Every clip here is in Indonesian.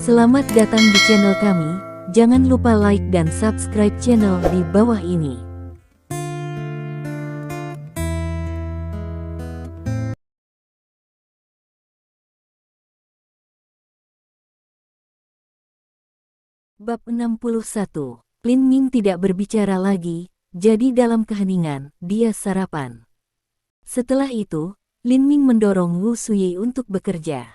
Selamat datang di channel kami, jangan lupa like dan subscribe channel di bawah ini. Bab 61. Lin Ming tidak berbicara lagi, jadi dalam keheningan, dia sarapan. Setelah itu, Lin Ming mendorong Wu Suyi untuk bekerja.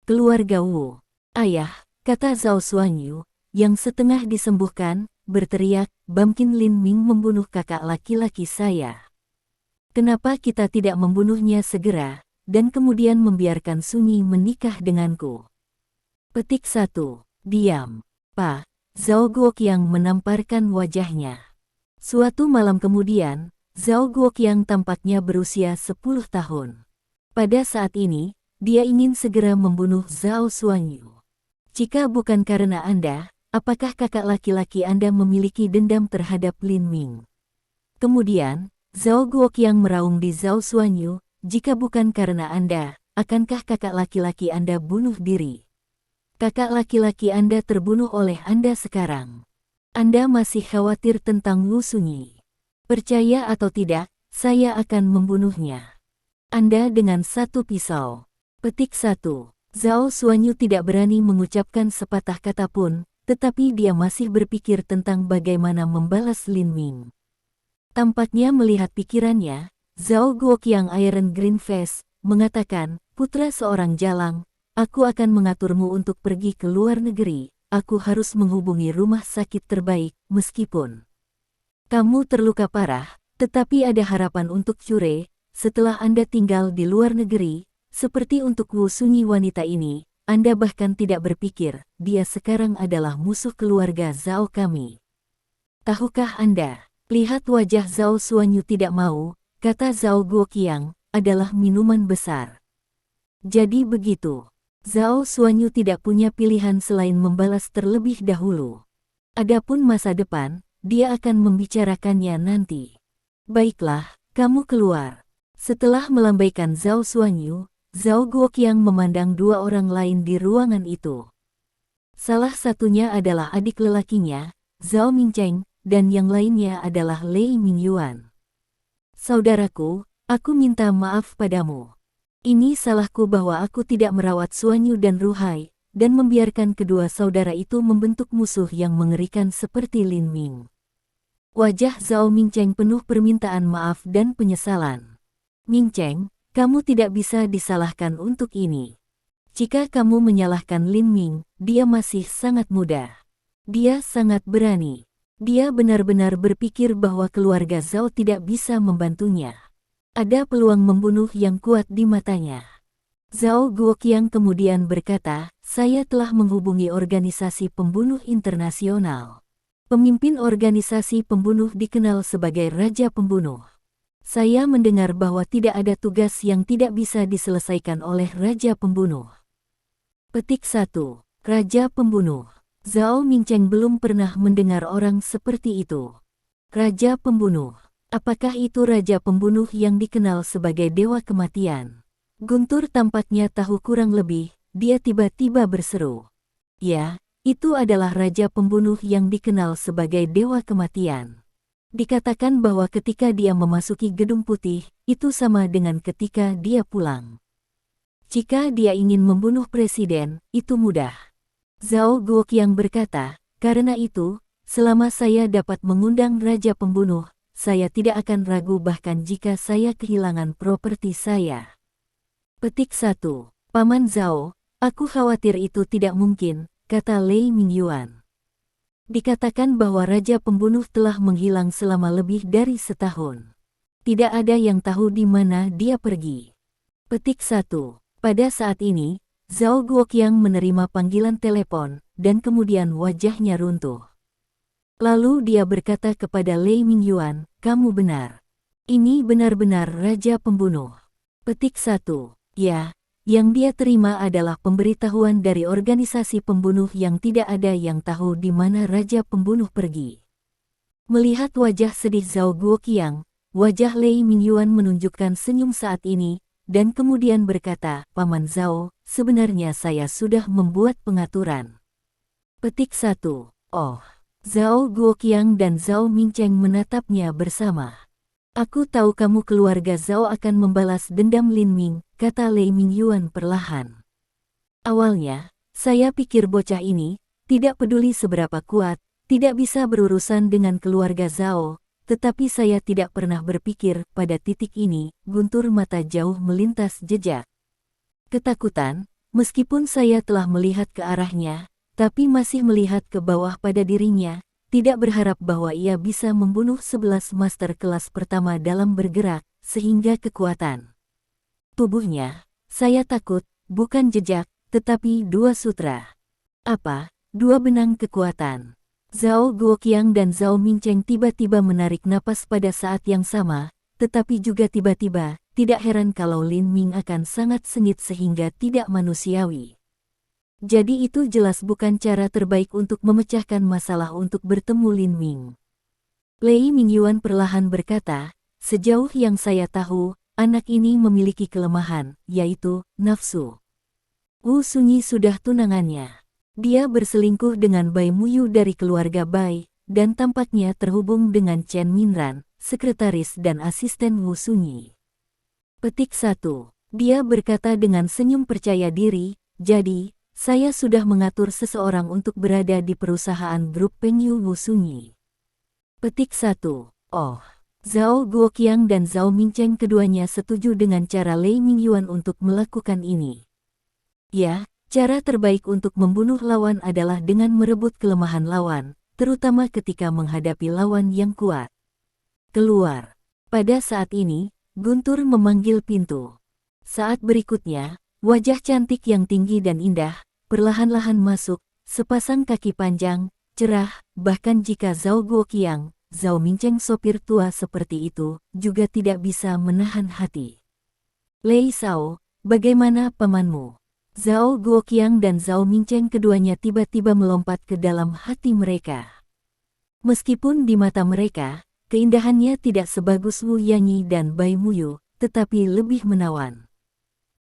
Keluarga Wu. Ayah, kata Zhao Xuanyu, yang setengah disembuhkan, berteriak, "Bamkin Lin Ming membunuh kakak laki-laki saya. Kenapa kita tidak membunuhnya segera, dan kemudian membiarkan Sunyi menikah denganku?" Petik 1. Diam. Pak. Zhao Guoqiang menamparkan wajahnya. Suatu malam kemudian, Zhao Guoqiang tampaknya berusia 10 tahun. Pada saat ini, dia ingin segera membunuh Zhao Xuanyu. "Jika bukan karena Anda, apakah kakak laki-laki Anda memiliki dendam terhadap Lin Ming?" Kemudian, Zhao Guoqiang meraung di Zhao Xuanyu, "Jika bukan karena Anda, akankah kakak laki-laki Anda bunuh diri? Kakak laki-laki Anda terbunuh oleh Anda sekarang. Anda masih khawatir tentang Wu Sunyi. Percaya atau tidak, saya akan membunuhnya. Anda dengan satu pisau." Petik 1. Zhao Xuanyu tidak berani mengucapkan sepatah kata pun, tetapi dia masih berpikir tentang bagaimana membalas Lin Ming. Tampaknya melihat pikirannya, Zhao Guoqiang Iron Green Face mengatakan, "Putra seorang jalang, aku akan mengaturmu untuk pergi ke luar negeri. Aku harus menghubungi rumah sakit terbaik, meskipun kamu terluka parah, tetapi ada harapan untuk Cure. Setelah Anda tinggal di luar negeri, seperti untuk Wu Sunyi wanita ini, Anda bahkan tidak berpikir, dia sekarang adalah musuh keluarga Zhao kami. Tahukah Anda?" Lihat wajah Zhao Xuanyu tidak mau, kata Zhao Guoqiang, adalah minuman besar. Jadi begitu. Zhao Xuanyu tidak punya pilihan selain membalas terlebih dahulu. Adapun masa depan, dia akan membicarakannya nanti. "Baiklah, kamu keluar." Setelah melambaikan Zhao Xuanyu, Zhao Guoqiang memandang dua orang lain di ruangan itu. Salah satunya adalah adik lelakinya, Zhao Mingcheng, dan yang lainnya adalah Lei Mingyuan. "Saudaraku, aku minta maaf padamu. Ini salahku bahwa aku tidak merawat Xuanyu dan Ruhai, dan membiarkan kedua saudara itu membentuk musuh yang mengerikan seperti Lin Ming." Wajah Zhao Mingcheng penuh permintaan maaf dan penyesalan. "Mingcheng, kamu tidak bisa disalahkan untuk ini. Jika kamu menyalahkan Lin Ming, dia masih sangat muda. Dia sangat berani. Dia benar-benar berpikir bahwa keluarga Zhao tidak bisa membantunya. Ada peluang membunuh yang kuat di matanya." Zhao Guoqiang kemudian berkata, "Saya telah menghubungi organisasi pembunuh internasional. Pemimpin organisasi pembunuh dikenal sebagai Raja Pembunuh. Saya mendengar bahwa tidak ada tugas yang tidak bisa diselesaikan oleh Raja Pembunuh." Petik 1. Raja Pembunuh. Zhao Mingcheng belum pernah mendengar orang seperti itu. Raja Pembunuh. Apakah itu Raja Pembunuh yang dikenal sebagai Dewa Kematian? Guntur tampaknya tahu kurang lebih, dia tiba-tiba berseru. "Ya, itu adalah Raja Pembunuh yang dikenal sebagai Dewa Kematian. Dikatakan bahwa ketika dia memasuki Gedung Putih, itu sama dengan ketika dia pulang. Jika dia ingin membunuh presiden, itu mudah." Zhao Guoqiang berkata, "Karena itu, selama saya dapat mengundang Raja Pembunuh, saya tidak akan ragu bahkan jika saya kehilangan properti saya." Petik 1. "Paman Zhao, aku khawatir itu tidak mungkin," kata Lei Mingyuan. "Dikatakan bahwa Raja Pembunuh telah menghilang selama lebih dari setahun. Tidak ada yang tahu di mana dia pergi." Petik 1. Pada saat ini, Zhao Guoqiang menerima panggilan telepon, dan kemudian wajahnya runtuh. Lalu dia berkata kepada Lei Mingyuan, "Kamu benar. Ini benar-benar Raja Pembunuh." Petik 1. Ya, yang dia terima adalah pemberitahuan dari organisasi pembunuh yang tidak ada yang tahu di mana Raja Pembunuh pergi. Melihat wajah sedih Zhao Guoqiang, wajah Lei Mingyuan menunjukkan senyum saat ini, dan kemudian berkata, "Paman Zhao, sebenarnya saya sudah membuat pengaturan. Petik 1. Oh. Zhao Guoqiang dan Zhao Mingcheng menatapnya bersama. Aku tahu kamu keluarga Zhao akan membalas dendam Lin Ming, kata Lei Mingyuan perlahan. Awalnya, saya pikir bocah ini, tidak peduli seberapa kuat, tidak bisa berurusan dengan keluarga Zhao, tetapi saya tidak pernah berpikir pada titik ini, guntur mata jauh melintas jejak ketakutan, meskipun saya telah melihat ke arahnya, tapi masih melihat ke bawah pada dirinya, tidak berharap bahwa ia bisa membunuh 11 master kelas pertama dalam bergerak, sehingga kekuatan tubuhnya, saya takut, bukan jejak, tetapi 2 sutra. Apa? 2 benang kekuatan. Zhao Guoqiang dan Zhao Mingcheng tiba-tiba menarik napas pada saat yang sama, tetapi juga tiba-tiba, tidak heran kalau Lin Ming akan sangat sengit sehingga tidak manusiawi. Jadi itu jelas bukan cara terbaik untuk memecahkan masalah untuk bertemu Lin Ming. Lei Mingyuan perlahan berkata, sejauh yang saya tahu, anak ini memiliki kelemahan, yaitu nafsu. Wu Sunyi sudah tunangannya. Dia berselingkuh dengan Bai Muyu dari keluarga Bai, dan tampaknya terhubung dengan Chen Minran, sekretaris dan asisten Wu Sunyi. Petik 1. Dia berkata dengan senyum percaya diri, jadi, saya sudah mengatur seseorang untuk berada di perusahaan grup Pengyu Wu Sunyi. Petik 1. Oh. Zhao Guoqiang dan Zhao Mingcheng keduanya setuju dengan cara Lei Mingyuan untuk melakukan ini. Ya, cara terbaik untuk membunuh lawan adalah dengan merebut kelemahan lawan, terutama ketika menghadapi lawan yang kuat. Keluar. Pada saat ini, Guntur memanggil pintu. Saat berikutnya, wajah cantik yang tinggi dan indah, perlahan-lahan masuk, sepasang kaki panjang, cerah, bahkan jika Zhao Guoqiang, Zhao Mingcheng sopir tua seperti itu, juga tidak bisa menahan hati. Lei Shao, bagaimana pamanmu? Zhao Guoqiang dan Zhao Mingcheng keduanya tiba-tiba melompat ke dalam hati mereka. Meskipun di mata mereka, keindahannya tidak sebagus Wu Yanyi dan Bai Muyu, tetapi lebih menawan.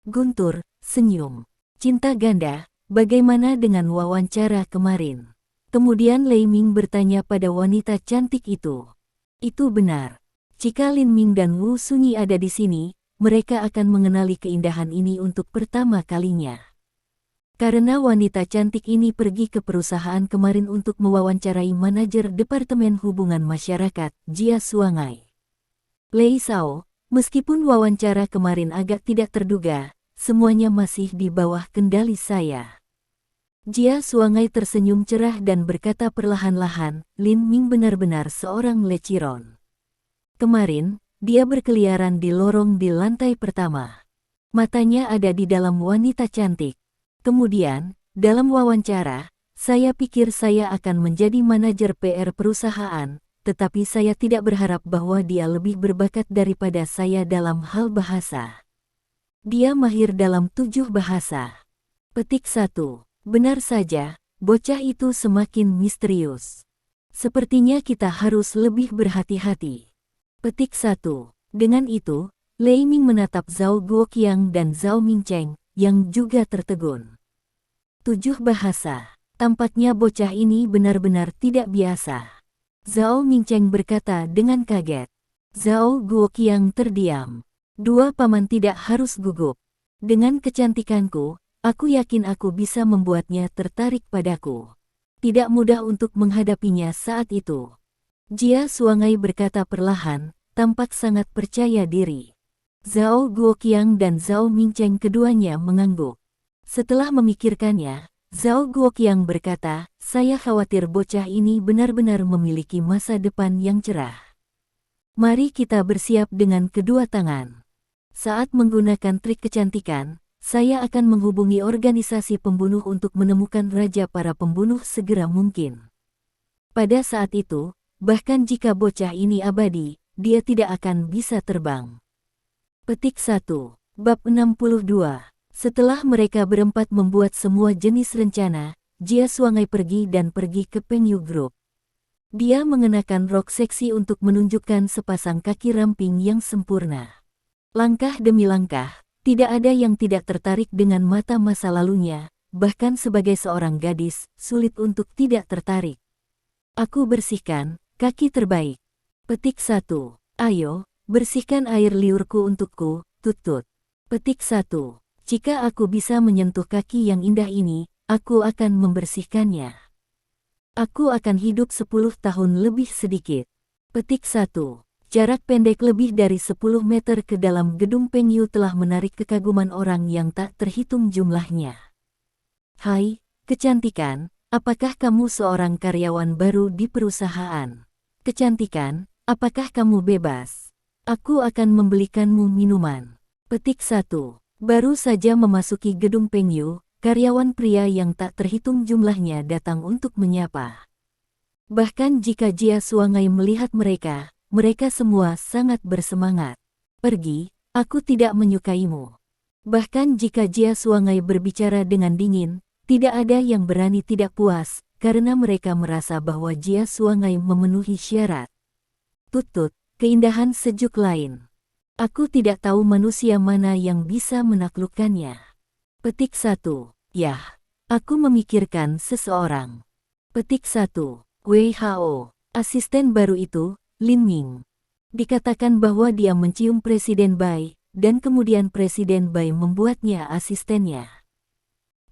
Guntur, senyum. Cinta ganda, bagaimana dengan wawancara kemarin? Kemudian Lei Ming bertanya pada wanita cantik itu. Itu benar. Jika Lin Ming dan Wu Sunyi ada di sini, mereka akan mengenali keindahan ini untuk pertama kalinya. Karena wanita cantik ini pergi ke perusahaan kemarin untuk mewawancarai manajer Departemen Hubungan Masyarakat, Jia Suangai. Lei Shao, meskipun wawancara kemarin agak tidak terduga, semuanya masih di bawah kendali saya. Jia Suangai tersenyum cerah dan berkata perlahan-lahan, Lin Ming benar-benar seorang leciron. Kemarin, dia berkeliaran di lorong di lantai pertama. Matanya ada di dalam wanita cantik. Kemudian, dalam wawancara, saya pikir saya akan menjadi manajer PR perusahaan, tetapi saya tidak berharap bahwa dia lebih berbakat daripada saya dalam hal bahasa. Dia mahir dalam 7 bahasa. Petik 1. Benar saja, bocah itu semakin misterius. Sepertinya kita harus lebih berhati-hati. Petik 1. Dengan itu, Lei Ming menatap Zhao Guoqiang dan Zhao Mingcheng, yang juga tertegun. 7 bahasa. Tampaknya bocah ini benar-benar tidak biasa. Zhao Mingcheng berkata dengan kaget. Zhao Guoqiang terdiam. 2 paman tidak harus gugup. Dengan kecantikanku, aku yakin aku bisa membuatnya tertarik padaku. Tidak mudah untuk menghadapinya saat itu. Jia Suangai berkata perlahan, tampak sangat percaya diri. Zhao Guoqiang dan Zhao Mingcheng keduanya mengangguk. Setelah memikirkannya, Zhao Guoqiang berkata, saya khawatir bocah ini benar-benar memiliki masa depan yang cerah. Mari kita bersiap dengan kedua tangan. Saat menggunakan trik kecantikan, saya akan menghubungi organisasi pembunuh untuk menemukan raja para pembunuh segera mungkin. Pada saat itu, bahkan jika bocah ini abadi, dia tidak akan bisa terbang. Petik 1. Bab 62. Setelah mereka berempat membuat semua jenis rencana, Jia Suangai pergi ke Pengyu Group. Dia mengenakan rok seksi untuk menunjukkan sepasang kaki ramping yang sempurna. Langkah demi langkah, tidak ada yang tidak tertarik dengan mata masa lalunya, bahkan sebagai seorang gadis, sulit untuk tidak tertarik. Aku bersihkan, kaki terbaik. Petik 1. Ayo, bersihkan air liurku untukku, Tut-tut. Petik 1. Jika aku bisa menyentuh kaki yang indah ini, aku akan membersihkannya. Aku akan hidup 10 tahun lebih sedikit. Petik 1. Jarak pendek lebih dari 10 meter ke dalam gedung Pengyu telah menarik kekaguman orang yang tak terhitung jumlahnya. Hai, kecantikan, apakah kamu seorang karyawan baru di perusahaan? Kecantikan, apakah kamu bebas? Aku akan membelikanmu minuman. Petik 1. Baru saja memasuki gedung Pengyu, karyawan pria yang tak terhitung jumlahnya datang untuk menyapa. Bahkan jika Jia Suangai melihat mereka, mereka semua sangat bersemangat. Pergi, aku tidak menyukaimu. Bahkan jika Jia Suangai berbicara dengan dingin, tidak ada yang berani tidak puas, karena mereka merasa bahwa Jia Suangai memenuhi syarat. Tut-tut, keindahan sejuk lain. Aku tidak tahu manusia mana yang bisa menaklukkannya. Petik 1. Yah, aku memikirkan seseorang. Petik 1. Wei Hao, asisten baru itu, Lin Ming. Dikatakan bahwa dia mencium Presiden Bai, dan kemudian Presiden Bai membuatnya asistennya.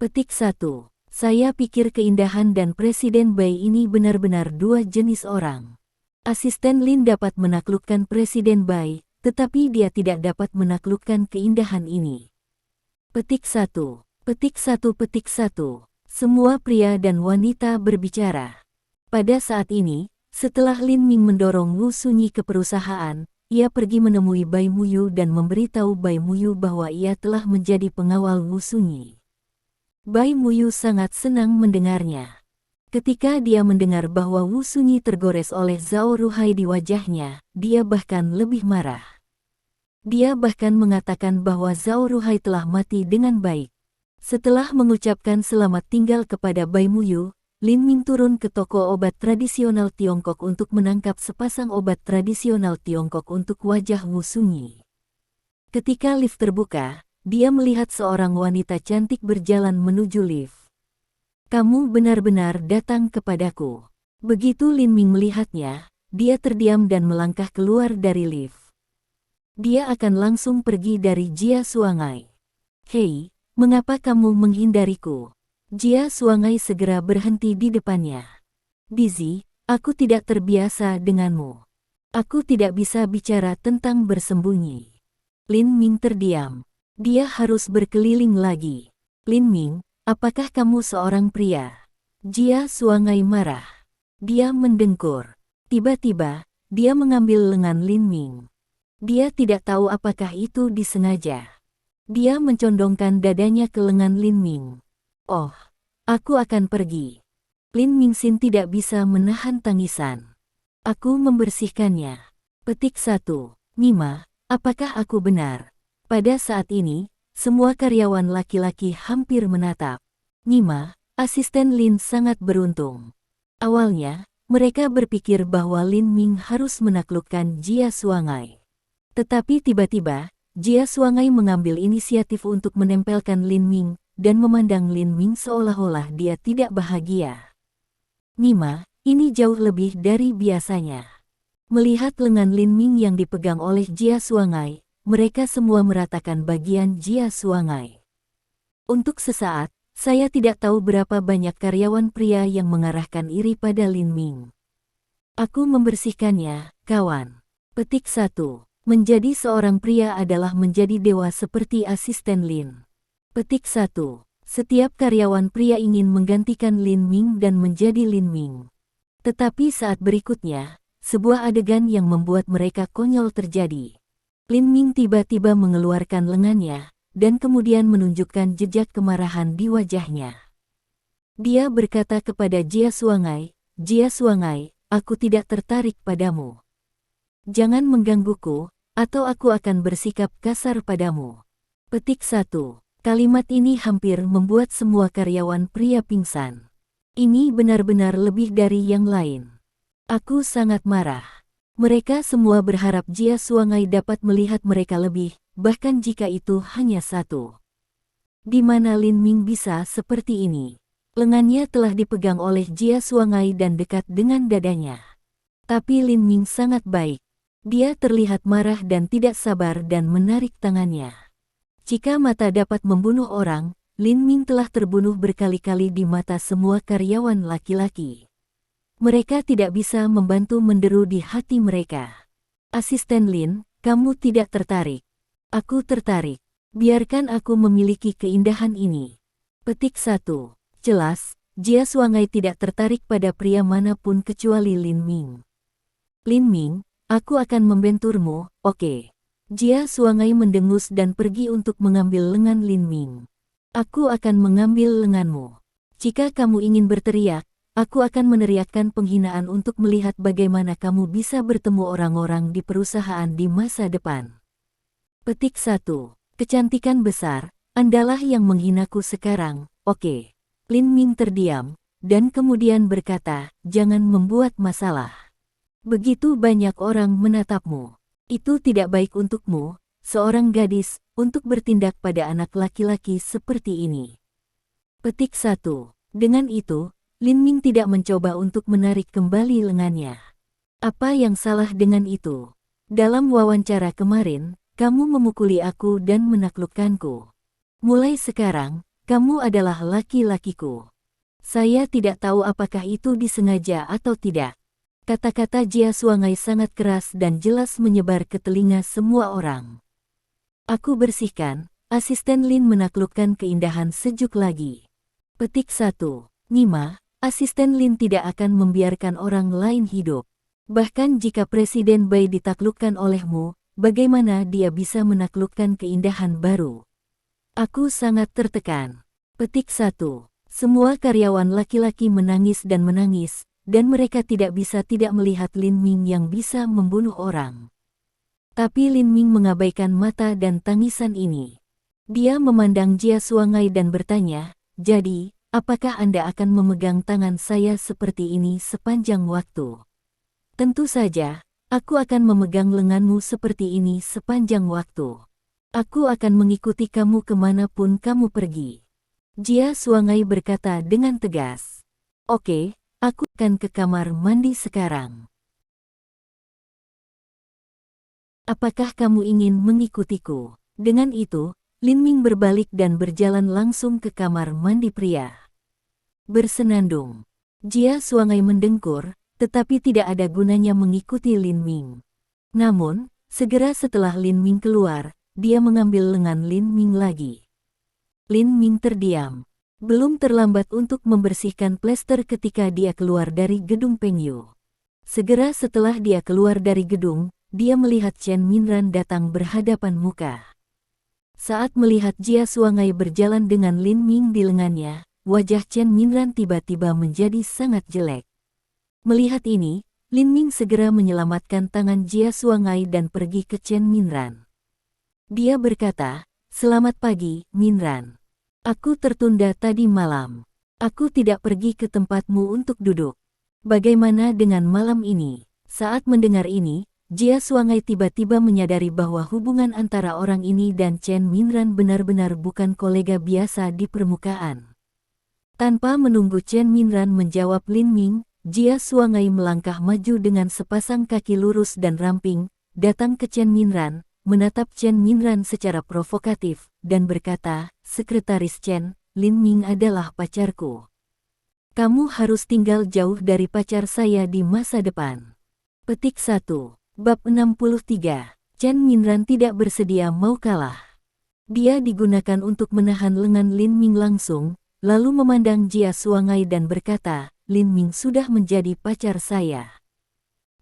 Petik 1. Saya pikir keindahan dan Presiden Bai ini benar-benar dua jenis orang. Asisten Lin dapat menaklukkan Presiden Bai, tetapi dia tidak dapat menaklukkan keindahan ini. Petik 1. Petik 1. Petik 1. Semua pria dan wanita berbicara. Pada saat ini, setelah Lin Ming mendorong Wu Sunyi ke perusahaan, ia pergi menemui Bai Muyu dan memberitahu Bai Muyu bahwa ia telah menjadi pengawal Wu Sunyi. Bai Muyu sangat senang mendengarnya. Ketika dia mendengar bahwa Wu Sunyi tergores oleh Zhao Ruhai di wajahnya, dia bahkan lebih marah. Dia bahkan mengatakan bahwa Zhao Ruhai telah mati dengan baik. Setelah mengucapkan selamat tinggal kepada Bai Muyu, Lin Ming turun ke toko obat tradisional Tiongkok untuk menangkap sepasang obat tradisional Tiongkok untuk wajah Wu Sunyi. Ketika lift terbuka, dia melihat seorang wanita cantik berjalan menuju lift. Kamu benar-benar datang kepadaku. Begitu Lin Ming melihatnya, dia terdiam dan melangkah keluar dari lift. Dia akan langsung pergi dari Jia Suangai. Hei, mengapa kamu menghindariku? Jia Suangai segera berhenti di depannya. Dizzy, aku tidak terbiasa denganmu. Aku tidak bisa bicara tentang bersembunyi. Lin Ming terdiam. Dia harus berkeliling lagi. Lin Ming, apakah kamu seorang pria? Jia Suangai marah. Dia mendengkur. Tiba-tiba, dia mengambil lengan Lin Ming. Dia tidak tahu apakah itu disengaja. Dia mencondongkan dadanya ke lengan Lin Ming. Oh, aku akan pergi. Lin Mingxin tidak bisa menahan tangisan. Aku membersihkannya. Petik 1. Mima, apakah aku benar? Pada saat ini, semua karyawan laki-laki hampir menatap. Mima, asisten Lin sangat beruntung. Awalnya, mereka berpikir bahwa Lin Ming harus menaklukkan Jia Suangai. Tetapi tiba-tiba, Jia Suangai mengambil inisiatif untuk menempelkan Lin Ming, dan memandang Lin Ming seolah-olah dia tidak bahagia. Mima, ini jauh lebih dari biasanya. Melihat lengan Lin Ming yang dipegang oleh Jia Suangai, mereka semua meratakan bagian Jia Suangai. Untuk sesaat, saya tidak tahu berapa banyak karyawan pria yang mengarahkan iri pada Lin Ming. Aku membersihkannya, kawan. Petik 1. Menjadi seorang pria adalah menjadi dewa seperti asisten Lin. Petik 1. Setiap karyawan pria ingin menggantikan Lin Ming dan menjadi Lin Ming. Tetapi saat berikutnya, sebuah adegan yang membuat mereka konyol terjadi. Lin Ming tiba-tiba mengeluarkan lengannya, dan kemudian menunjukkan jejak kemarahan di wajahnya. Dia berkata kepada Jia Suangai, Jia Suangai, aku tidak tertarik padamu. Jangan menggangguku, atau aku akan bersikap kasar padamu. Petik 1. Kalimat ini hampir membuat semua karyawan pria pingsan. Ini benar-benar lebih dari yang lain. Aku sangat marah. Mereka semua berharap Jia Suangai dapat melihat mereka lebih, bahkan jika itu hanya satu. Di mana Lin Ming bisa seperti ini? Lengannya telah dipegang oleh Jia Suangai dan dekat dengan dadanya. Tapi Lin Ming sangat baik. Dia terlihat marah dan tidak sabar dan menarik tangannya. Jika mata dapat membunuh orang, Lin Ming telah terbunuh berkali-kali di mata semua karyawan laki-laki. Mereka tidak bisa membantu menderu di hati mereka. Asisten Lin, kamu tidak tertarik. Aku tertarik. Biarkan aku memiliki keindahan ini. Petik 1. Jelas, Jia Suangai tidak tertarik pada pria manapun kecuali Lin Ming. Lin Ming, aku akan membenturmu, oke. Jia Suangai mendengus dan pergi untuk mengambil lengan Lin Ming. Aku akan mengambil lenganmu. Jika kamu ingin berteriak, aku akan meneriakkan penghinaan untuk melihat bagaimana kamu bisa bertemu orang-orang di perusahaan di masa depan. Petik 1. Kecantikan besar, Andalah yang menghinaku sekarang, oke. Lin Ming terdiam, dan kemudian berkata, jangan membuat masalah. Begitu banyak orang menatapmu. Itu tidak baik untukmu, seorang gadis, untuk bertindak pada anak laki-laki seperti ini. Petik 1. Dengan itu, Lin Ming tidak mencoba untuk menarik kembali lengannya. Apa yang salah dengan itu? Dalam wawancara kemarin, kamu memukuli aku dan menaklukkanku. Mulai sekarang, kamu adalah laki-lakiku. Saya tidak tahu apakah itu disengaja atau tidak. Kata-kata Jia Suangai sangat keras dan jelas menyebar ke telinga semua orang. Aku bersihkan, asisten Lin menaklukkan keindahan sejuk lagi. Petik 1. Nima, asisten Lin tidak akan membiarkan orang lain hidup. Bahkan jika Presiden Bai ditaklukkan olehmu, bagaimana dia bisa menaklukkan keindahan baru? Aku sangat tertekan. Petik 1. Semua karyawan laki-laki menangis, dan mereka tidak bisa tidak melihat Lin Ming yang bisa membunuh orang. Tapi Lin Ming mengabaikan mata dan tangisan ini. Dia memandang Jia Suangai dan bertanya, jadi, apakah Anda akan memegang tangan saya seperti ini sepanjang waktu? Tentu saja, aku akan memegang lenganmu seperti ini sepanjang waktu. Aku akan mengikuti kamu kemanapun kamu pergi. Jia Suangai berkata dengan tegas. Oke. Aku akan ke kamar mandi sekarang. Apakah kamu ingin mengikutiku? Dengan itu, Lin Ming berbalik dan berjalan langsung ke kamar mandi pria. Bersenandung. Jia Suangai mendengkur, tetapi tidak ada gunanya mengikuti Lin Ming. Namun, segera setelah Lin Ming keluar, dia mengambil lengan Lin Ming lagi. Lin Ming terdiam. Belum terlambat untuk membersihkan plester ketika dia keluar dari gedung Pengyu. Segera setelah dia keluar dari gedung, dia melihat Chen Minran datang berhadapan muka. Saat melihat Jia Suangai berjalan dengan Lin Ming di lengannya, wajah Chen Minran tiba-tiba menjadi sangat jelek. Melihat ini, Lin Ming segera menyelamatkan tangan Jia Suangai dan pergi ke Chen Minran. Dia berkata, "Selamat pagi, Minran. Aku tertunda tadi malam. Aku tidak pergi ke tempatmu untuk duduk. Bagaimana dengan malam ini?" Saat mendengar ini, Jia Suangai tiba-tiba menyadari bahwa hubungan antara orang ini dan Chen Minran benar-benar bukan kolega biasa di permukaan. Tanpa menunggu Chen Minran menjawab Lin Ming, Jia Suangai melangkah maju dengan sepasang kaki lurus dan ramping, datang ke Chen Minran, menatap Chen Minran secara provokatif, dan berkata, "Sekretaris Chen, Lin Ming adalah pacarku. Kamu harus tinggal jauh dari pacar saya di masa depan." Petik 1. Bab 63. Chen Minran tidak bersedia mau kalah. Dia digunakan untuk menahan lengan Lin Ming langsung, lalu memandang Jia Suangai dan berkata, "Lin Ming sudah menjadi pacar saya.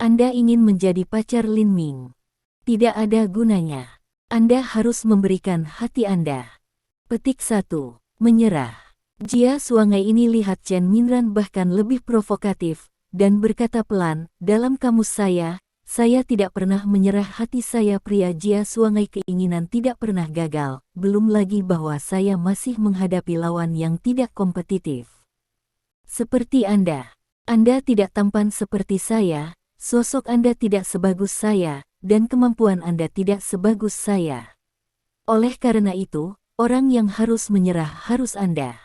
Anda ingin menjadi pacar Lin Ming? Tidak ada gunanya. Anda harus memberikan hati Anda." Petik 1. Menyerah. Jia Suangai ini lihat Chen Minran bahkan lebih provokatif, dan berkata pelan, "Dalam kamus saya tidak pernah menyerah hati saya." Pria Jia Suangai keinginan tidak pernah gagal, belum lagi bahwa saya masih menghadapi lawan yang tidak kompetitif. Seperti Anda. Anda tidak tampan seperti saya, sosok Anda tidak sebagus saya, dan kemampuan Anda tidak sebagus saya. Oleh karena itu, orang yang harus menyerah harus Anda.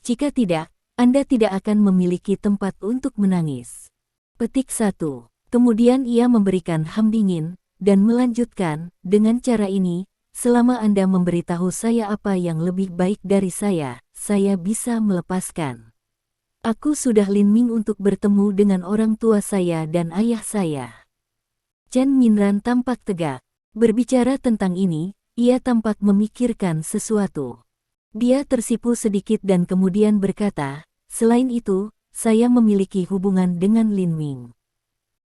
Jika tidak, Anda tidak akan memiliki tempat untuk menangis. Petik 1. Kemudian ia memberikan ham dingin, dan melanjutkan, dengan cara ini, selama Anda memberitahu saya apa yang lebih baik dari saya bisa melepaskan. Aku sudah Lin Ming untuk bertemu dengan orang tua saya dan ayah saya. Chen Minran tampak tegak. Berbicara tentang ini, ia tampak memikirkan sesuatu. Dia tersipu sedikit dan kemudian berkata, selain itu, saya memiliki hubungan dengan Lin Ming.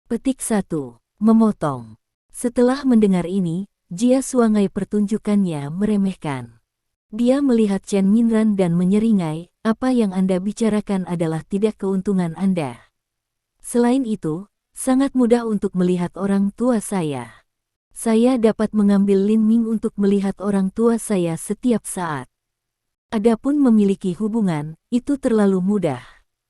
Petik 1. Memotong. Setelah mendengar ini, Jia Suangai pertunjukannya meremehkan. Dia melihat Chen Minran dan menyeringai, apa yang Anda bicarakan adalah tidak keuntungan Anda. Selain itu, sangat mudah untuk melihat orang tua saya. Saya dapat mengambil Lin Ming untuk melihat orang tua saya setiap saat. Adapun memiliki hubungan, itu terlalu mudah.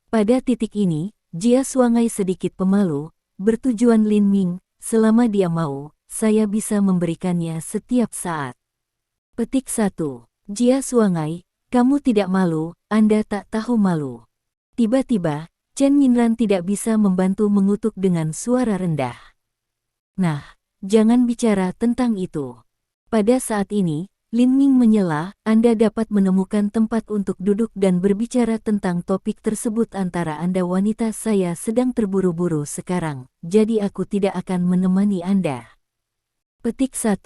Pada titik ini, Jia Suangai sedikit pemalu, bertujuan Lin Ming, selama dia mau, saya bisa memberikannya setiap saat. Petik 1. Jia Suangai, kamu tidak malu, Anda tak tahu malu. Tiba-tiba, Chen Minran tidak bisa membantu mengutuk dengan suara rendah. Nah, jangan bicara tentang itu. Pada saat ini, Lin Ming menyela, Anda dapat menemukan tempat untuk duduk dan berbicara tentang topik tersebut antara Anda wanita saya sedang terburu-buru sekarang, jadi aku tidak akan menemani Anda. Petik 1.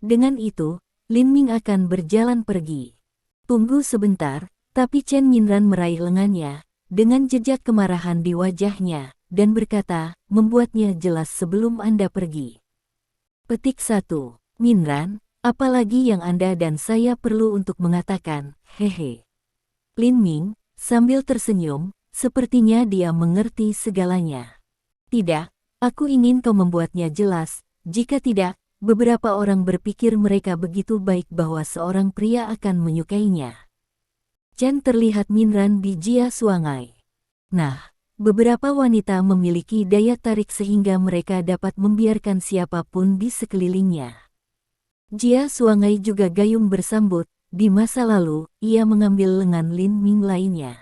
Dengan itu, Lin Ming akan berjalan pergi. Tunggu sebentar, tapi Chen Minran meraih lengannya, dengan jejak kemarahan di wajahnya, dan berkata, membuatnya jelas sebelum Anda pergi. Petik 1. Minran, apalagi yang Anda dan saya perlu untuk mengatakan, hehe. Lin Ming, sambil tersenyum, sepertinya dia mengerti segalanya. Tidak, aku ingin kau membuatnya jelas, jika tidak, beberapa orang berpikir mereka begitu baik bahwa seorang pria akan menyukainya. Chen terlihat Minran di Jia Suangai. Nah, beberapa wanita memiliki daya tarik sehingga mereka dapat membiarkan siapapun di sekelilingnya. Jia Suangai juga gayung bersambut, di masa lalu, ia mengambil lengan Lin Ming lainnya.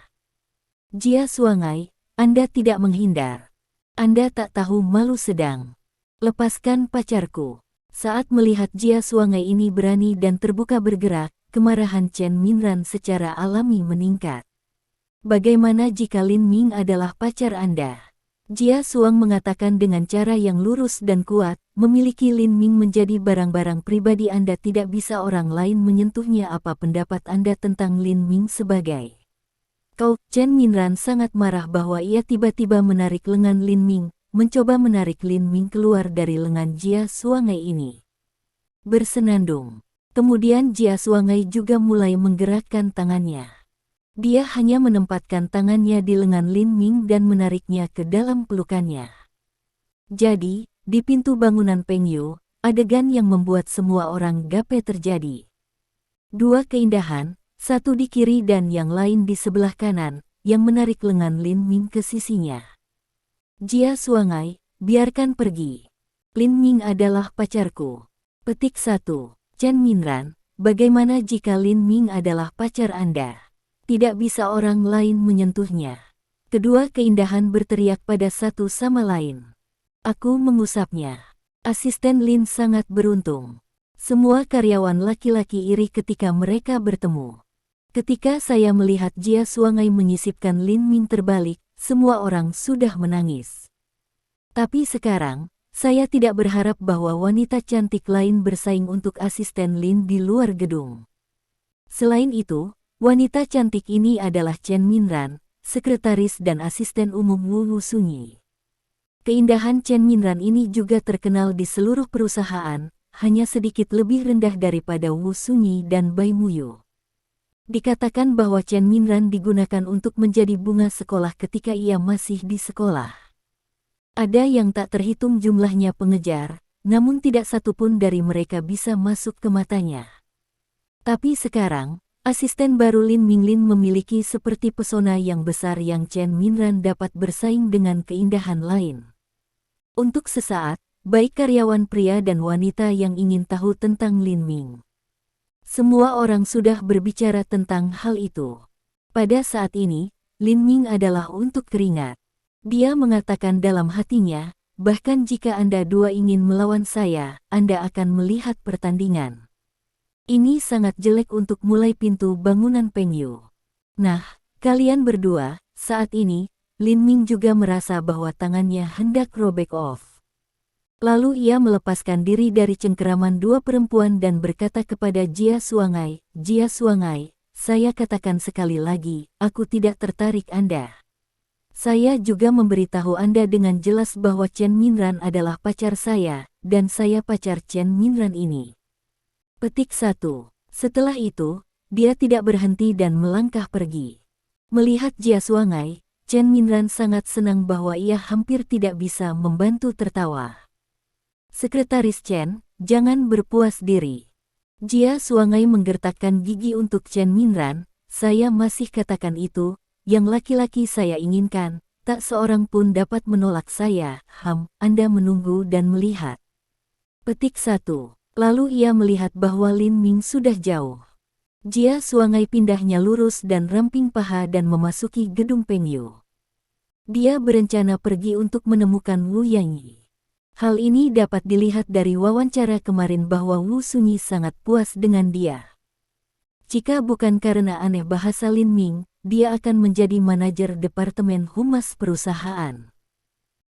Jia Suangai, Anda tidak menghindar. Anda tak tahu malu sedang. Lepaskan pacarku. Saat melihat Jia Suangai ini berani dan terbuka bergerak, kemarahan Chen Minran secara alami meningkat. Bagaimana jika Lin Ming adalah pacar Anda? Jia Suang mengatakan dengan cara yang lurus dan kuat, memiliki Lin Ming menjadi barang-barang pribadi Anda tidak bisa orang lain menyentuhnya. Apa pendapat Anda tentang Lin Ming sebagai? Kau, Chen Minran sangat marah bahwa ia tiba-tiba menarik lengan Lin Ming, mencoba menarik Lin Ming keluar dari lengan Jia Suangai ini. Bersenandung. Kemudian Jia Suangai juga mulai menggerakkan tangannya. Dia hanya menempatkan tangannya di lengan Lin Ming dan menariknya ke dalam pelukannya. Jadi, di pintu bangunan Peng Yu, adegan yang membuat semua orang gape terjadi. Dua keindahan, satu di kiri dan yang lain di sebelah kanan, yang menarik lengan Lin Ming ke sisinya. Jia Suangai, biarkan pergi. Lin Ming adalah pacarku. Petik 1. Chen Minran, bagaimana jika Lin Ming adalah pacar Anda? Tidak bisa orang lain menyentuhnya. Kedua keindahan berteriak pada satu sama lain. Aku mengusapnya. Asisten Lin sangat beruntung. Semua karyawan laki-laki iri ketika mereka bertemu. Ketika saya melihat Jia Suangai menyisipkan Lin Ming terbalik, semua orang sudah menangis. Tapi sekarang, saya tidak berharap bahwa wanita cantik lain bersaing untuk asisten Lin di luar gedung. Selain itu, wanita cantik ini adalah Chen Minran, sekretaris dan asisten umum Wu Sunyi. Keindahan Chen Minran ini juga terkenal di seluruh perusahaan, hanya sedikit lebih rendah daripada Wu Sunyi dan Bai Muyu. Dikatakan bahwa Chen Minran digunakan untuk menjadi bunga sekolah ketika ia masih di sekolah. Ada yang tak terhitung jumlahnya pengejar, namun tidak satupun dari mereka bisa masuk ke matanya. Tapi sekarang, asisten baru Lin Minglin memiliki seperti pesona yang besar yang Chen Minran dapat bersaing dengan keindahan lain. Untuk sesaat, baik karyawan pria dan wanita yang ingin tahu tentang Lin Ming. Semua orang sudah berbicara tentang hal itu. Pada saat ini, Lin Ming adalah untuk keringat. Dia mengatakan dalam hatinya, bahkan jika Anda dua ingin melawan saya, Anda akan melihat pertandingan. Ini sangat jelek untuk mulai pintu bangunan Pengyu. Nah, kalian berdua, saat ini, Lin Ming juga merasa bahwa tangannya hendak robek off. Lalu ia melepaskan diri dari cengkeraman dua perempuan dan berkata kepada Jia Suangai, "Jia Suangai, saya katakan sekali lagi, aku tidak tertarik Anda. Saya juga memberitahu Anda dengan jelas bahwa Chen Minran adalah pacar saya, dan saya pacar Chen Minran ini." Petik 1. Setelah itu, dia tidak berhenti dan melangkah pergi. Melihat Jia Suangai, Chen Minran sangat senang bahwa ia hampir tidak bisa membantu tertawa. "Sekretaris Chen, jangan berpuas diri." Jia Suangai menggertakkan gigi untuk Chen Minran, "Saya masih katakan itu, yang laki-laki saya inginkan, tak seorang pun dapat menolak saya. Anda menunggu dan melihat." Petik 1. Lalu ia melihat bahwa Lin Ming sudah jauh. Jia Suangai pindahnya lurus dan ramping paha dan memasuki gedung Pengyu. Dia berencana pergi untuk menemukan Wu Yanyi. Hal ini dapat dilihat dari wawancara kemarin bahwa Wu Sunyi sangat puas dengan dia. Jika bukan karena aneh bahasa Lin Ming, dia akan menjadi manajer departemen humas perusahaan.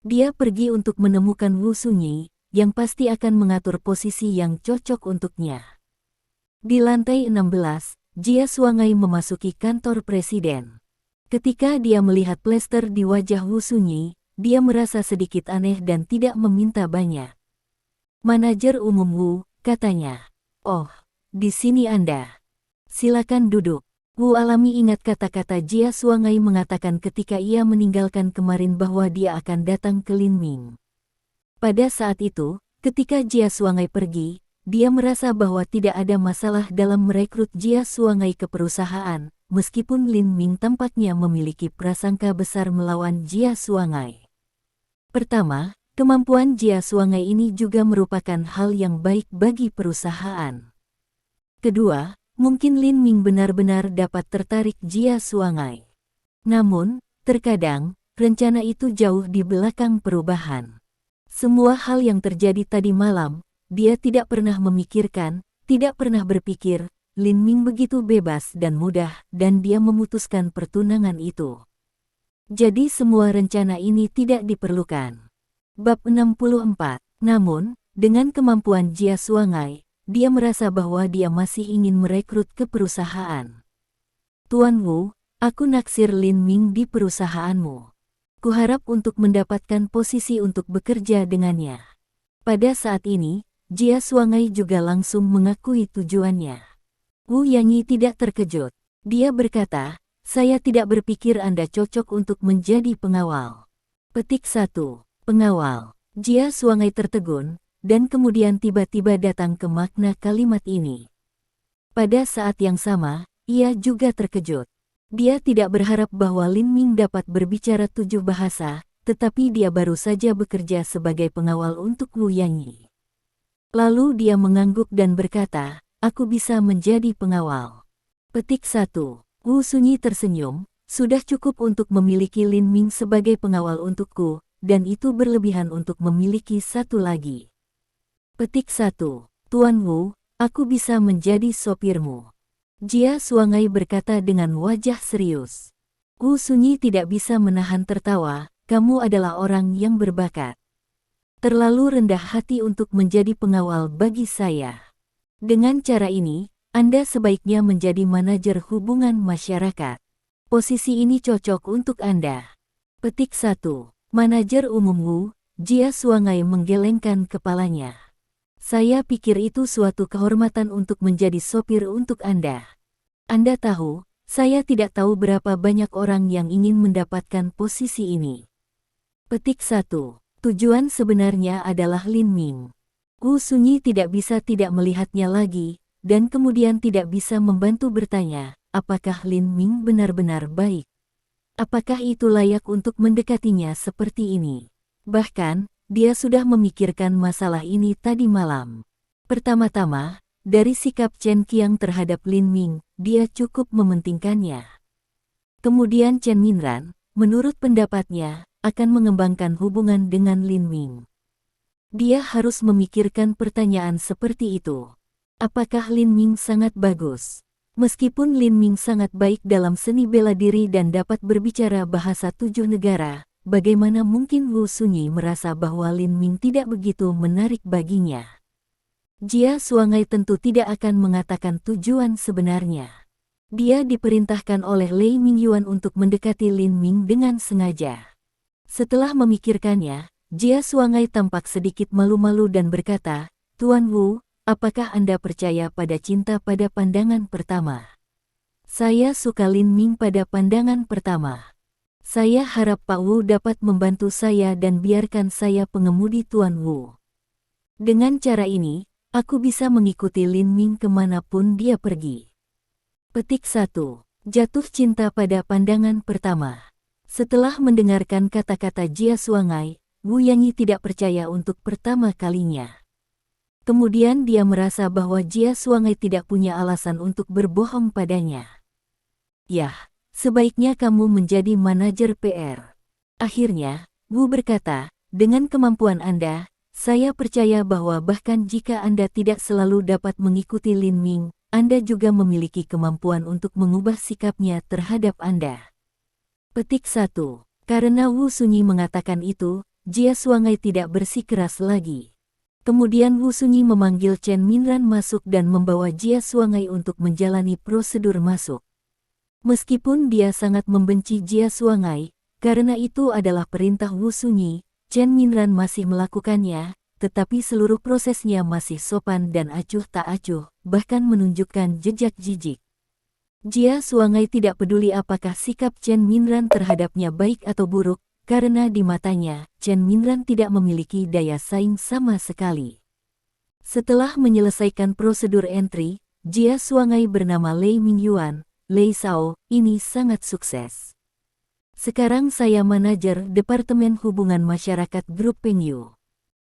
Dia pergi untuk menemukan Wu Sunyi, yang pasti akan mengatur posisi yang cocok untuknya. Di lantai 16, Jia Suangai memasuki kantor presiden. Ketika dia melihat plester di wajah Wu Sunyi, dia merasa sedikit aneh dan tidak meminta banyak. "Manajer umum Wu," katanya. "Oh, di sini Anda. Silakan duduk." Wu alami ingat kata-kata Jia Suangai mengatakan ketika ia meninggalkan kemarin bahwa dia akan datang ke Lin Ming. Pada saat itu, ketika Jia Suangai pergi, dia merasa bahwa tidak ada masalah dalam merekrut Jia Suangai ke perusahaan, meskipun Lin Ming tampaknya memiliki prasangka besar melawan Jia Suangai. Pertama, kemampuan Jia Suangai ini juga merupakan hal yang baik bagi perusahaan. Kedua, mungkin Lin Ming benar-benar dapat tertarik Jia Suangai. Namun, terkadang, rencana itu jauh di belakang perubahan. Semua hal yang terjadi tadi malam, dia tidak pernah memikirkan, tidak pernah berpikir, Lin Ming begitu bebas dan mudah, dan dia memutuskan pertunangan itu. Jadi semua rencana ini tidak diperlukan. Bab 64. Namun, dengan kemampuan Jia Suangai, dia merasa bahwa dia masih ingin merekrut ke perusahaan. "Tuan Wu, aku naksir Lin Ming di perusahaanmu. Kuharap untuk mendapatkan posisi untuk bekerja dengannya." Pada saat ini, Jia Suangai juga langsung mengakui tujuannya. Wu Yanyi tidak terkejut. Dia berkata, "Saya tidak berpikir Anda cocok untuk menjadi pengawal." Petik 1. Pengawal. Jia Suangai tertegun, dan kemudian tiba-tiba datang ke makna kalimat ini. Pada saat yang sama, ia juga terkejut. Dia tidak berharap bahwa Lin Ming dapat berbicara 7 bahasa, tetapi dia baru saja bekerja sebagai pengawal untuk Wu Yanyi. Lalu dia mengangguk dan berkata, "Aku bisa menjadi pengawal." Petik 1. Wu Sunyi tersenyum, "Sudah cukup untuk memiliki Lin Ming sebagai pengawal untukku, dan itu berlebihan untuk memiliki satu lagi." Petik 1. "Tuan Wu, aku bisa menjadi sopirmu." Jia Suangai berkata dengan wajah serius. Wu Sunyi tidak bisa menahan tertawa, "Kamu adalah orang yang berbakat. Terlalu rendah hati untuk menjadi pengawal bagi saya. Dengan cara ini, Anda sebaiknya menjadi manajer hubungan masyarakat. Posisi ini cocok untuk Anda." Petik 1. Manajer umum Wu, Jia Suangai menggelengkan kepalanya. "Saya pikir itu suatu kehormatan untuk menjadi sopir untuk Anda. Anda tahu, saya tidak tahu berapa banyak orang yang ingin mendapatkan posisi ini." Petik 1. Tujuan sebenarnya adalah Lin Ming. Wu Sunyi tidak bisa tidak melihatnya lagi, dan kemudian tidak bisa membantu bertanya, apakah Lin Ming benar-benar baik? Apakah itu layak untuk mendekatinya seperti ini? Bahkan, dia sudah memikirkan masalah ini tadi malam. Pertama-tama, dari sikap Chen Qiang terhadap Lin Ming, dia cukup mementingkannya. Kemudian Chen Minran, menurut pendapatnya, akan mengembangkan hubungan dengan Lin Ming. Dia harus memikirkan pertanyaan seperti itu. Apakah Lin Ming sangat bagus? Meskipun Lin Ming sangat baik dalam seni bela diri dan dapat berbicara bahasa 7 negara, bagaimana mungkin Wu Sunyi merasa bahwa Lin Ming tidak begitu menarik baginya? Jia Suangai tentu tidak akan mengatakan tujuan sebenarnya. Dia diperintahkan oleh Lei Mingyuan untuk mendekati Lin Ming dengan sengaja. Setelah memikirkannya, Jia Suangai tampak sedikit malu-malu dan berkata, "Tuan Wu, apakah Anda percaya pada cinta pada pandangan pertama?" "Saya suka Lin Ming pada pandangan pertama. Saya harap Pak Wu dapat membantu saya dan biarkan saya pengemudi Tuan Wu. Dengan cara ini, aku bisa mengikuti Lin Ming kemanapun dia pergi." Petik 1. Jatuh cinta pada pandangan pertama. Setelah mendengarkan kata-kata Jia Suangai, Wu Yanyi tidak percaya untuk pertama kalinya. Kemudian dia merasa bahwa Jia Suangai tidak punya alasan untuk berbohong padanya. "Yah, sebaiknya kamu menjadi manajer PR." Akhirnya, Wu berkata, "Dengan kemampuan Anda, saya percaya bahwa bahkan jika Anda tidak selalu dapat mengikuti Lin Ming, Anda juga memiliki kemampuan untuk mengubah sikapnya terhadap Anda." Petik 1. Karena Wu Sunyi mengatakan itu, Jia Suangai tidak bersikeras lagi. Kemudian Wu Sunyi memanggil Chen Minran masuk dan membawa Jia Suangai untuk menjalani prosedur masuk. Meskipun dia sangat membenci Jia Suangai, karena itu adalah perintah Wu Sunyi, Chen Minran masih melakukannya, tetapi seluruh prosesnya masih sopan dan acuh tak acuh, bahkan menunjukkan jejak jijik. Jia Suangai tidak peduli apakah sikap Chen Minran terhadapnya baik atau buruk, karena di matanya, Chen Minran tidak memiliki daya saing sama sekali. Setelah menyelesaikan prosedur entry, Jia Suangai bernama Lei Mingyuan, Lei Sao, ini sangat sukses. Sekarang saya manajer Departemen Hubungan Masyarakat Grup Pengyu.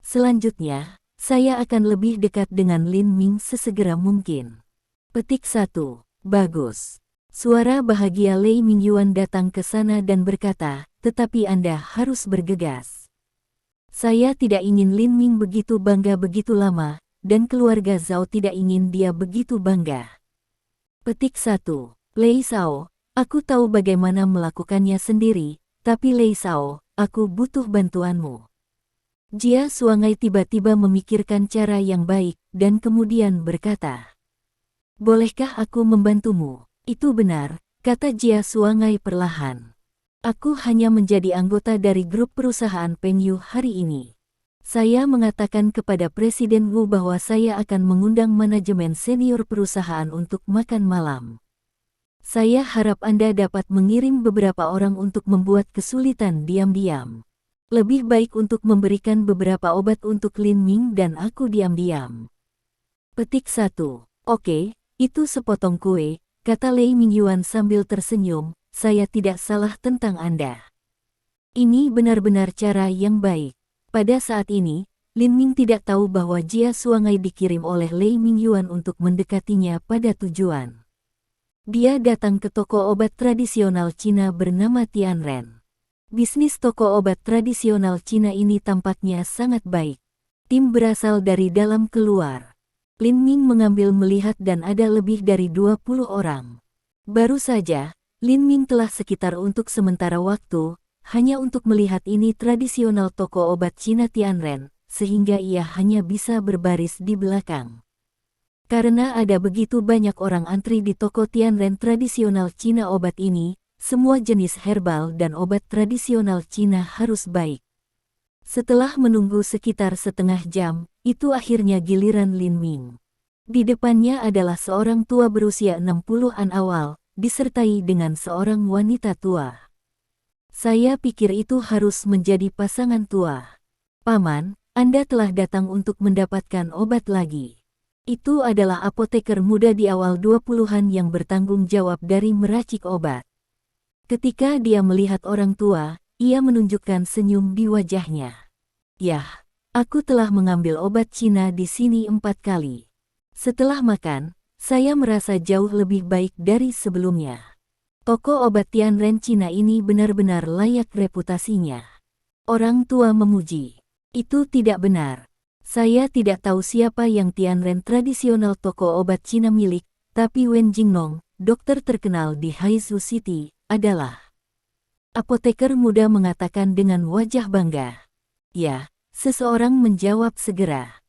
Selanjutnya, saya akan lebih dekat dengan Lin Ming sesegera mungkin. Petik 1. Bagus. Suara bahagia Lei Mingyuan datang ke sana dan berkata, "Tetapi Anda harus bergegas. Saya tidak ingin Lin Ming begitu bangga begitu lama, dan keluarga Zhao tidak ingin dia begitu bangga." Petik 1. Lei Sao, aku tahu bagaimana melakukannya sendiri, tapi Lei Sao, aku butuh bantuanmu. Jia Suangai tiba-tiba memikirkan cara yang baik, dan kemudian berkata, "Bolehkah aku membantumu?" "Itu benar," kata Jia Suangai perlahan. "Aku hanya menjadi anggota dari grup perusahaan Pengyu hari ini. Saya mengatakan kepada Presiden Wu bahwa saya akan mengundang manajemen senior perusahaan untuk makan malam. Saya harap Anda dapat mengirim beberapa orang untuk membuat kesulitan diam-diam. Lebih baik untuk memberikan beberapa obat untuk Lin Ming dan aku diam-diam." Petik 1. "Oke, itu sepotong kue," kata Lei Mingyuan sambil tersenyum, "saya tidak salah tentang Anda. Ini benar-benar cara yang baik." Pada saat ini, Lin Ming tidak tahu bahwa Jia Suangai dikirim oleh Lei Mingyuan untuk mendekatinya pada tujuan. Dia datang ke toko obat tradisional Cina bernama Tianren. Bisnis toko obat tradisional Cina ini tampaknya sangat baik. Tim berasal dari dalam keluar. Lin Ming mengambil melihat dan ada lebih dari 20 orang. Baru saja, Lin Ming telah sekitar untuk sementara waktu, hanya untuk melihat ini tradisional toko obat Cina Tianren, sehingga ia hanya bisa berbaris di belakang. Karena ada begitu banyak orang antri di toko Tianren tradisional Cina obat ini, semua jenis herbal dan obat tradisional Cina harus baik. Setelah menunggu sekitar setengah jam, itu akhirnya giliran Lin Ming. Di depannya adalah seorang tua berusia 60-an awal, disertai dengan seorang wanita tua. "Saya pikir itu harus menjadi pasangan tua. Paman, Anda telah datang untuk mendapatkan obat lagi." Itu adalah apoteker muda di awal 20-an yang bertanggung jawab dari meracik obat. Ketika dia melihat orang tua, ia menunjukkan senyum di wajahnya. "Yah, aku telah mengambil obat Cina di sini 4 kali. Setelah makan, saya merasa jauh lebih baik dari sebelumnya. Toko obat Tianren Cina ini benar-benar layak reputasinya. Orang tua memuji. Itu tidak benar. Saya tidak tahu siapa yang Tianren tradisional toko obat Cina milik, tapi Wen Jingnong, dokter terkenal di Haizu City, adalah. Apoteker muda mengatakan dengan wajah bangga. Ya, seseorang menjawab segera.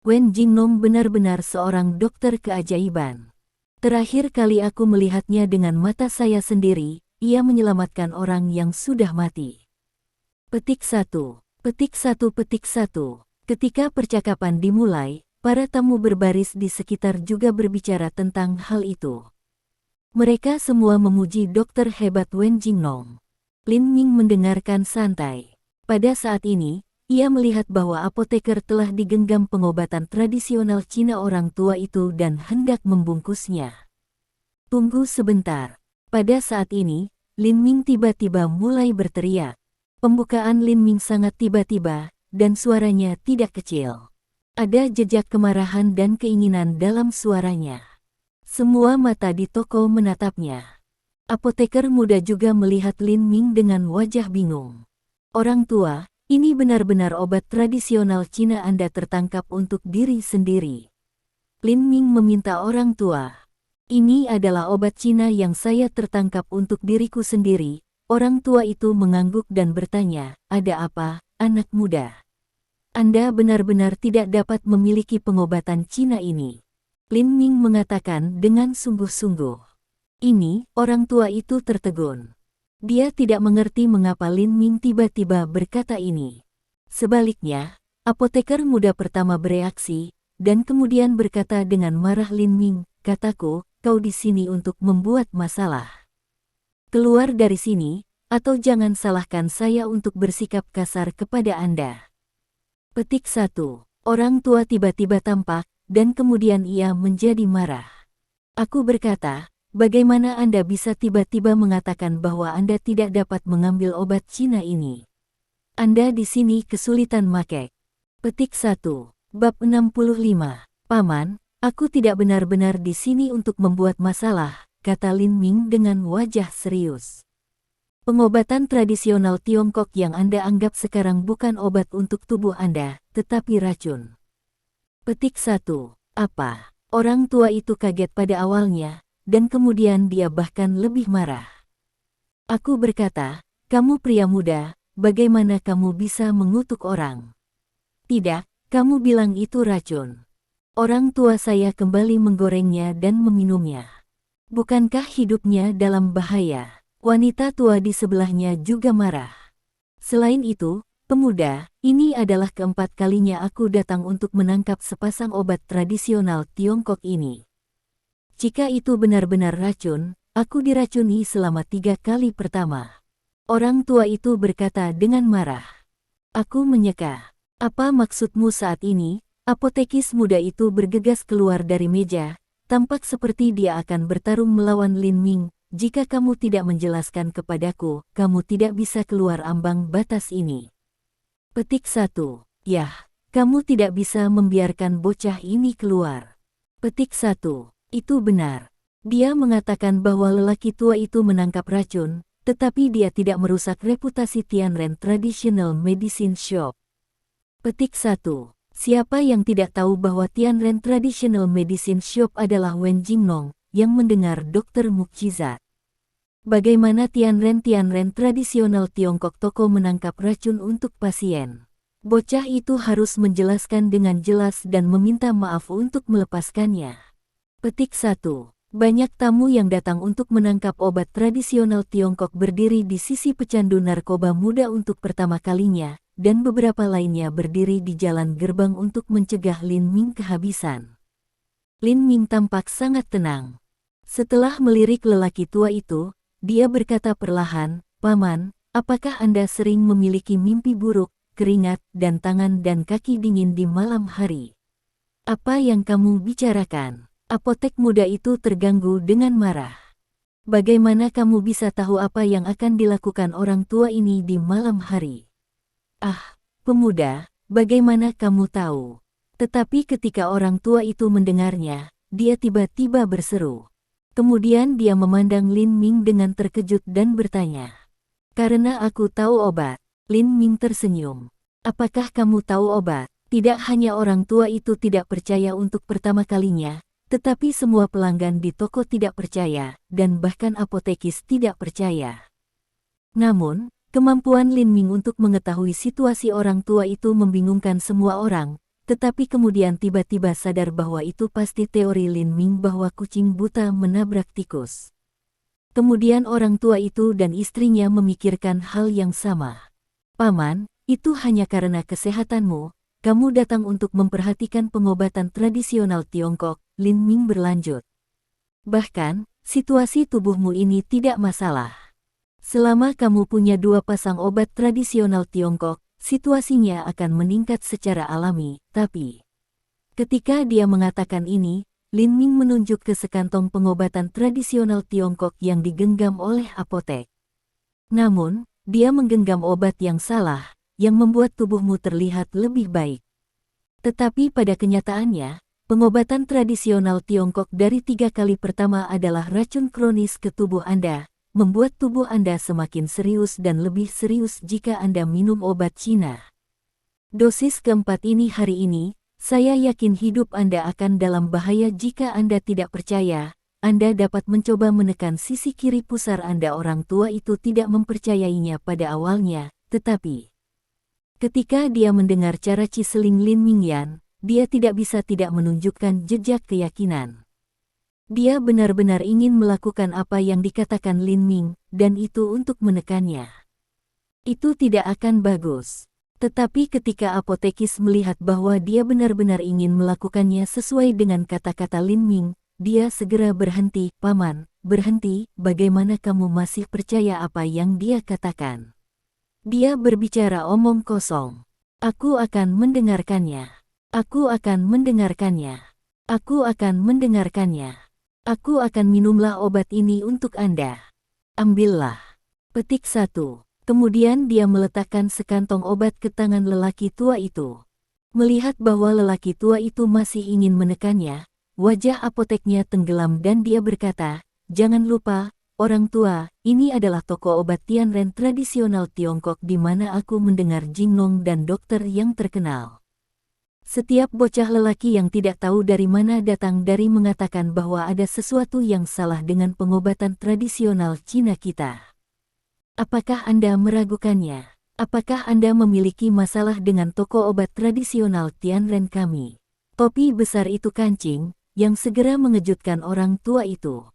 Wen Jingnong benar-benar seorang dokter keajaiban. Terakhir kali aku melihatnya dengan mata saya sendiri, ia menyelamatkan orang yang sudah mati. Petik 1. Petik 1. Petik 1. Ketika percakapan dimulai, para tamu berbaris di sekitar juga berbicara tentang hal itu. Mereka semua memuji dokter hebat Wen Jingnong. Lin Ming mendengarkan santai. Pada saat ini, ia melihat bahwa apoteker telah digenggam pengobatan tradisional Cina orang tua itu dan hendak membungkusnya. Tunggu sebentar. Pada saat ini, Lin Ming tiba-tiba mulai berteriak. Pembukaan Lin Ming sangat tiba-tiba, dan suaranya tidak kecil. Ada jejak kemarahan dan keinginan dalam suaranya. Semua mata di toko menatapnya. Apoteker muda juga melihat Lin Ming dengan wajah bingung. Orang tua, ini benar-benar obat tradisional Cina Anda tertangkap untuk diri sendiri. Lin Ming meminta orang tua. Ini adalah obat Cina yang saya tertangkap untuk diriku sendiri. Orang tua itu mengangguk dan bertanya, ada apa, anak muda? Anda benar-benar tidak dapat memiliki pengobatan Cina ini. Lin Ming mengatakan dengan sungguh-sungguh. Ini, orang tua itu tertegun. Dia tidak mengerti mengapa Lin Ming tiba-tiba berkata ini. Sebaliknya, apoteker muda pertama bereaksi, dan kemudian berkata dengan marah Lin Ming, kataku, kau di sini untuk membuat masalah. Keluar dari sini, atau jangan salahkan saya untuk bersikap kasar kepada Anda. Petik 1. Orang tua tiba-tiba tampak, dan kemudian ia menjadi marah. Aku berkata, bagaimana Anda bisa tiba-tiba mengatakan bahwa Anda tidak dapat mengambil obat Cina ini? Anda di sini kesulitan makek. Petik 1. Bab 65. Paman, aku tidak benar-benar di sini untuk membuat masalah, kata Lin Ming dengan wajah serius. Pengobatan tradisional Tiongkok yang Anda anggap sekarang bukan obat untuk tubuh Anda, tetapi racun. Petik 1. Apa? Orang tua itu kaget pada awalnya, dan kemudian dia bahkan lebih marah. Aku berkata, kamu pria muda, bagaimana kamu bisa mengutuk orang? Tidak, kamu bilang itu racun. Orang tua saya kembali menggorengnya dan meminumnya. Bukankah hidupnya dalam bahaya? Wanita tua di sebelahnya juga marah. Selain itu, pemuda, ini adalah keempat kalinya aku datang untuk menangkap sepasang obat tradisional Tiongkok ini. Jika itu benar-benar racun, aku diracuni selama 3 kali pertama. Orang tua itu berkata dengan marah. Aku menyeka. Apa maksudmu saat ini? Apotekis muda itu bergegas keluar dari meja, tampak seperti dia akan bertarung melawan Lin Ming. Jika kamu tidak menjelaskan kepadaku, kamu tidak bisa keluar ambang batas ini. Petik 1. Yah, kamu tidak bisa membiarkan bocah ini keluar. Petik 1. Itu benar. Dia mengatakan bahwa lelaki tua itu menangkap racun, tetapi dia tidak merusak reputasi Tianren Traditional Medicine Shop. Petik 1. Siapa yang tidak tahu bahwa Tianren Traditional Medicine Shop adalah Wen Jingnong, yang mendengar dokter mukjizat. Bagaimana Tianren tradisional Tiongkok toko menangkap racun untuk pasien? Bocah itu harus menjelaskan dengan jelas dan meminta maaf untuk melepaskannya. Petik 1. Banyak tamu yang datang untuk menangkap obat tradisional Tiongkok berdiri di sisi pecandu narkoba muda untuk pertama kalinya, dan beberapa lainnya berdiri di jalan gerbang untuk mencegah Lin Ming kehabisan. Lin Ming tampak sangat tenang. Setelah melirik lelaki tua itu, dia berkata perlahan, Paman, apakah Anda sering memiliki mimpi buruk, keringat, dan tangan dan kaki dingin di malam hari? Apa yang kamu bicarakan? Apotek muda itu terganggu dengan marah. Bagaimana kamu bisa tahu apa yang akan dilakukan orang tua ini di malam hari? Ah, pemuda, bagaimana kamu tahu? Tetapi ketika orang tua itu mendengarnya, dia tiba-tiba berseru. Kemudian dia memandang Lin Ming dengan terkejut dan bertanya, "Karena aku tahu obat." Lin Ming tersenyum. "Apakah kamu tahu obat?" Tidak hanya orang tua itu tidak percaya untuk pertama kalinya, tetapi semua pelanggan di toko tidak percaya, dan bahkan apotekis tidak percaya. Namun, kemampuan Lin Ming untuk mengetahui situasi orang tua itu membingungkan semua orang, tetapi kemudian tiba-tiba sadar bahwa itu pasti teori Lin Ming bahwa kucing buta menabrak tikus. Kemudian orang tua itu dan istrinya memikirkan hal yang sama. "Paman, itu hanya karena kesehatanmu. Kamu datang untuk memperhatikan pengobatan tradisional Tiongkok," Lin Ming berlanjut. "Bahkan, situasi tubuhmu ini tidak masalah. Selama kamu punya 2 pasang obat tradisional Tiongkok, situasinya akan meningkat secara alami." Tapi, ketika dia mengatakan ini, Lin Ming menunjuk ke sekantong pengobatan tradisional Tiongkok yang digenggam oleh apotek. Namun, dia menggenggam obat yang salah, yang membuat tubuhmu terlihat lebih baik. Tetapi pada kenyataannya, pengobatan tradisional Tiongkok dari 3 kali pertama adalah racun kronis ke tubuh Anda, membuat tubuh Anda semakin serius dan lebih serius jika Anda minum obat Cina. Dosis keempat ini hari ini, saya yakin hidup Anda akan dalam bahaya jika Anda tidak percaya. Anda dapat mencoba menekan sisi kiri pusar Anda. Orang tua itu tidak mempercayainya pada awalnya, tetapi ketika dia mendengar cara ciseling Lin Mingyan, dia tidak bisa tidak menunjukkan jejak keyakinan. Dia benar-benar ingin melakukan apa yang dikatakan Lin Ming, dan itu untuk menekannya. Itu tidak akan bagus. Tetapi ketika apotekis melihat bahwa dia benar-benar ingin melakukannya sesuai dengan kata-kata Lin Ming, dia segera berhenti. "Paman, berhenti, bagaimana kamu masih percaya apa yang dia katakan? Dia berbicara omong kosong. Aku akan mendengarkannya. Aku akan mendengarkannya. Aku akan mendengarkannya. Aku akan minumlah obat ini untuk Anda. Ambillah." Petik 1. Kemudian dia meletakkan sekantong obat ke tangan lelaki tua itu. Melihat bahwa lelaki tua itu masih ingin menekannya, wajah apoteknya tenggelam dan dia berkata, "Jangan lupa, orang tua, ini adalah toko obat Tianren tradisional Tiongkok di mana aku mendengar Jingnong dan dokter yang terkenal. Setiap bocah lelaki yang tidak tahu dari mana datang dari mengatakan bahwa ada sesuatu yang salah dengan pengobatan tradisional Cina kita. Apakah Anda meragukannya? Apakah Anda memiliki masalah dengan toko obat tradisional Tianren kami?" Topi besar itu kancing, yang segera mengejutkan orang tua itu.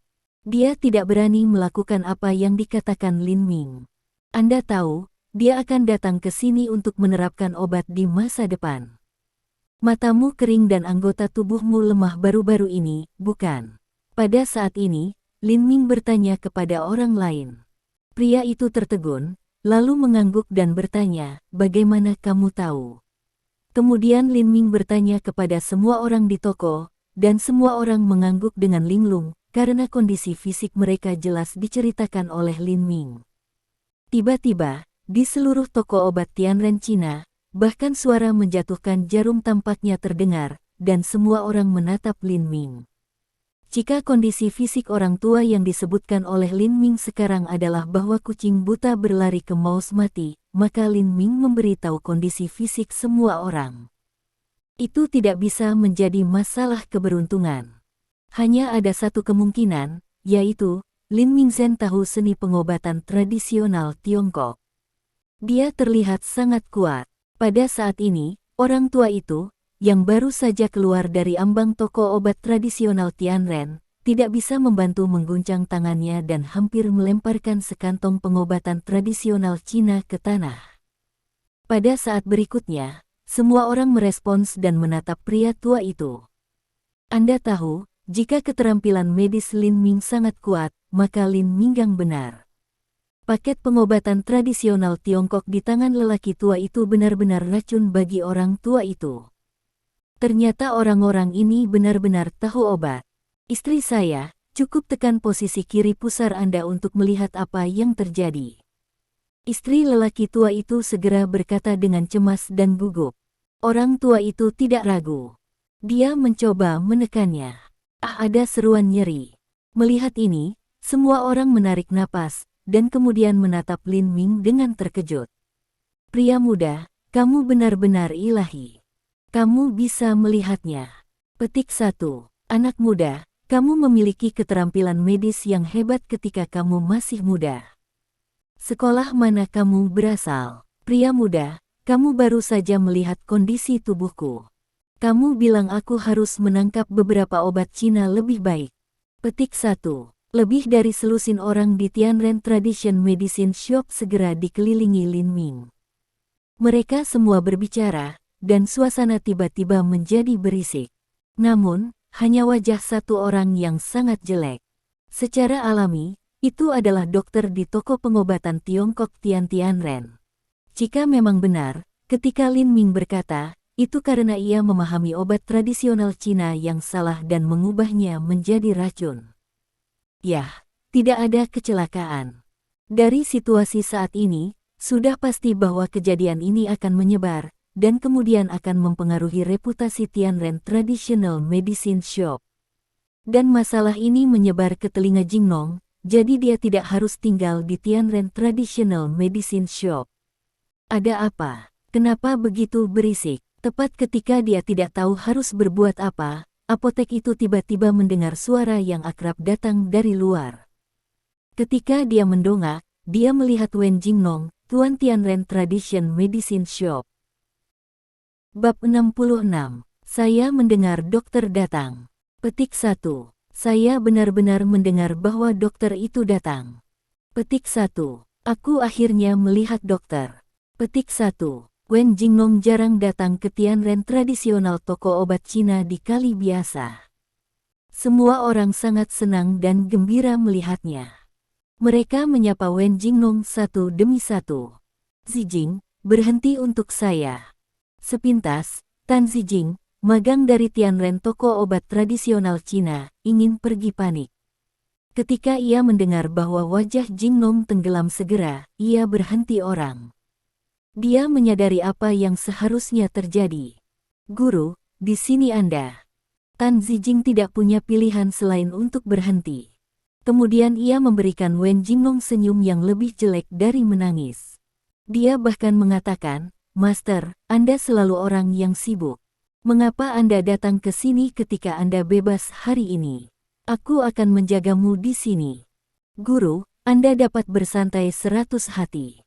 Dia tidak berani melakukan apa yang dikatakan Lin Ming. "Anda tahu, dia akan datang ke sini untuk menerapkan obat di masa depan. Matamu kering dan anggota tubuhmu lemah baru-baru ini, bukan?" Pada saat ini, Lin Ming bertanya kepada orang lain. Pria itu tertegun, lalu mengangguk dan bertanya, "Bagaimana kamu tahu?" Kemudian Lin Ming bertanya kepada semua orang di toko, dan semua orang mengangguk dengan linglung, karena kondisi fisik mereka jelas diceritakan oleh Lin Ming. Tiba-tiba, di seluruh toko obat Tianren Cina, bahkan suara menjatuhkan jarum tampaknya terdengar, dan semua orang menatap Lin Ming. Jika kondisi fisik orang tua yang disebutkan oleh Lin Ming sekarang adalah bahwa kucing buta berlari ke maus mati, maka Lin Ming memberitahu kondisi fisik semua orang. Itu tidak bisa menjadi masalah keberuntungan. Hanya ada satu kemungkinan, yaitu, Lin Mingzhen tahu seni pengobatan tradisional Tiongkok. Dia terlihat sangat kuat. Pada saat ini, orang tua itu, yang baru saja keluar dari ambang toko obat tradisional Tianren, tidak bisa membantu mengguncang tangannya dan hampir melemparkan sekantong pengobatan tradisional Cina ke tanah. Pada saat berikutnya, semua orang merespons dan menatap pria tua itu. Anda tahu, jika keterampilan medis Lin Ming sangat kuat, maka Lin Minggang benar. Paket pengobatan tradisional Tiongkok di tangan lelaki tua itu benar-benar racun bagi orang tua itu. Ternyata orang-orang ini benar-benar tahu obat. "Istri saya, cukup tekan posisi kiri pusar Anda untuk melihat apa yang terjadi." Istri lelaki tua itu segera berkata dengan cemas dan gugup. Orang tua itu tidak ragu. Dia mencoba menekannya. Ada seruan nyeri. Melihat ini, semua orang menarik napas, dan kemudian menatap Lin Ming dengan terkejut. Pria muda, kamu benar-benar ilahi. Kamu bisa melihatnya. Petik 1. Anak muda, kamu memiliki keterampilan medis yang hebat ketika kamu masih muda. Sekolah mana kamu berasal? Pria muda, kamu baru saja melihat kondisi tubuhku. Kamu bilang aku harus menangkap beberapa obat Cina lebih baik. Petik 1. Lebih dari selusin orang di Tianren Tradition Medicine Shop segera dikelilingi Lin Ming. Mereka semua berbicara, dan suasana tiba-tiba menjadi berisik. Namun, hanya wajah satu orang yang sangat jelek. Secara alami, itu adalah dokter di toko pengobatan Tiongkok Tianren. Jika memang benar, ketika Lin Ming berkata, itu karena ia memahami obat tradisional Cina yang salah dan mengubahnya menjadi racun. Yah, tidak ada kecelakaan. Dari situasi saat ini, sudah pasti bahwa kejadian ini akan menyebar, dan kemudian akan mempengaruhi reputasi Tianren Traditional Medicine Shop. Dan masalah ini menyebar ke telinga Jingnong, jadi dia tidak harus tinggal di Tianren Traditional Medicine Shop. Ada apa? Kenapa begitu berisik? Tepat ketika dia tidak tahu harus berbuat apa, apotek itu tiba-tiba mendengar suara yang akrab datang dari luar. Ketika dia mendongak, dia melihat Wen Jingnong, Tuan Tianren Tradition Medicine Shop. Bab 66. Saya mendengar dokter datang. Petik 1. Saya benar-benar mendengar bahwa dokter itu datang. Petik 1. Aku akhirnya melihat dokter. Petik 1. Wen Jingnong jarang datang ke Tianren tradisional toko obat Cina di kali biasa. Semua orang sangat senang dan gembira melihatnya. Mereka menyapa Wen Jingnong satu demi satu. Zijing, berhenti untuk saya. Sepintas, Tan Zijing, magang dari Tianren toko obat tradisional Cina, ingin pergi panik. Ketika ia mendengar bahwa wajah Jingnong tenggelam segera, ia berhenti orang. Dia menyadari apa yang seharusnya terjadi. Guru, di sini Anda. Tan Zijing tidak punya pilihan selain untuk berhenti. Kemudian ia memberikan Wen Jingnong senyum yang lebih jelek dari menangis. Dia bahkan mengatakan, Master, Anda selalu orang yang sibuk. Mengapa Anda datang ke sini ketika Anda bebas hari ini? Aku akan menjagamu di sini. Guru, Anda dapat bersantai 100 hati.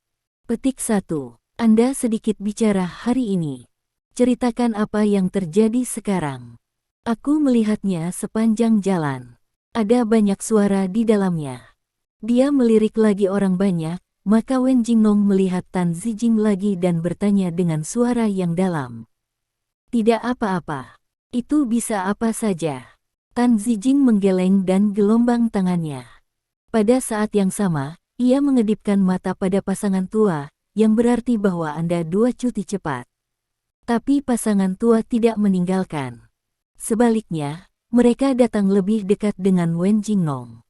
Petik 1. Anda sedikit bicara hari ini. Ceritakan apa yang terjadi sekarang. Aku melihatnya sepanjang jalan. Ada banyak suara di dalamnya. Dia melirik lagi orang banyak, maka Wen Jingnong melihat Tan Zijing lagi dan bertanya dengan suara yang dalam. Tidak apa-apa. Itu bisa apa saja. Tan Zijing menggeleng dan gelombang tangannya. Pada saat yang sama, ia mengedipkan mata pada pasangan tua, yang berarti bahwa Anda dua cuti cepat. Tapi pasangan tua tidak meninggalkan. Sebaliknya, mereka datang lebih dekat dengan Wen Jingnong.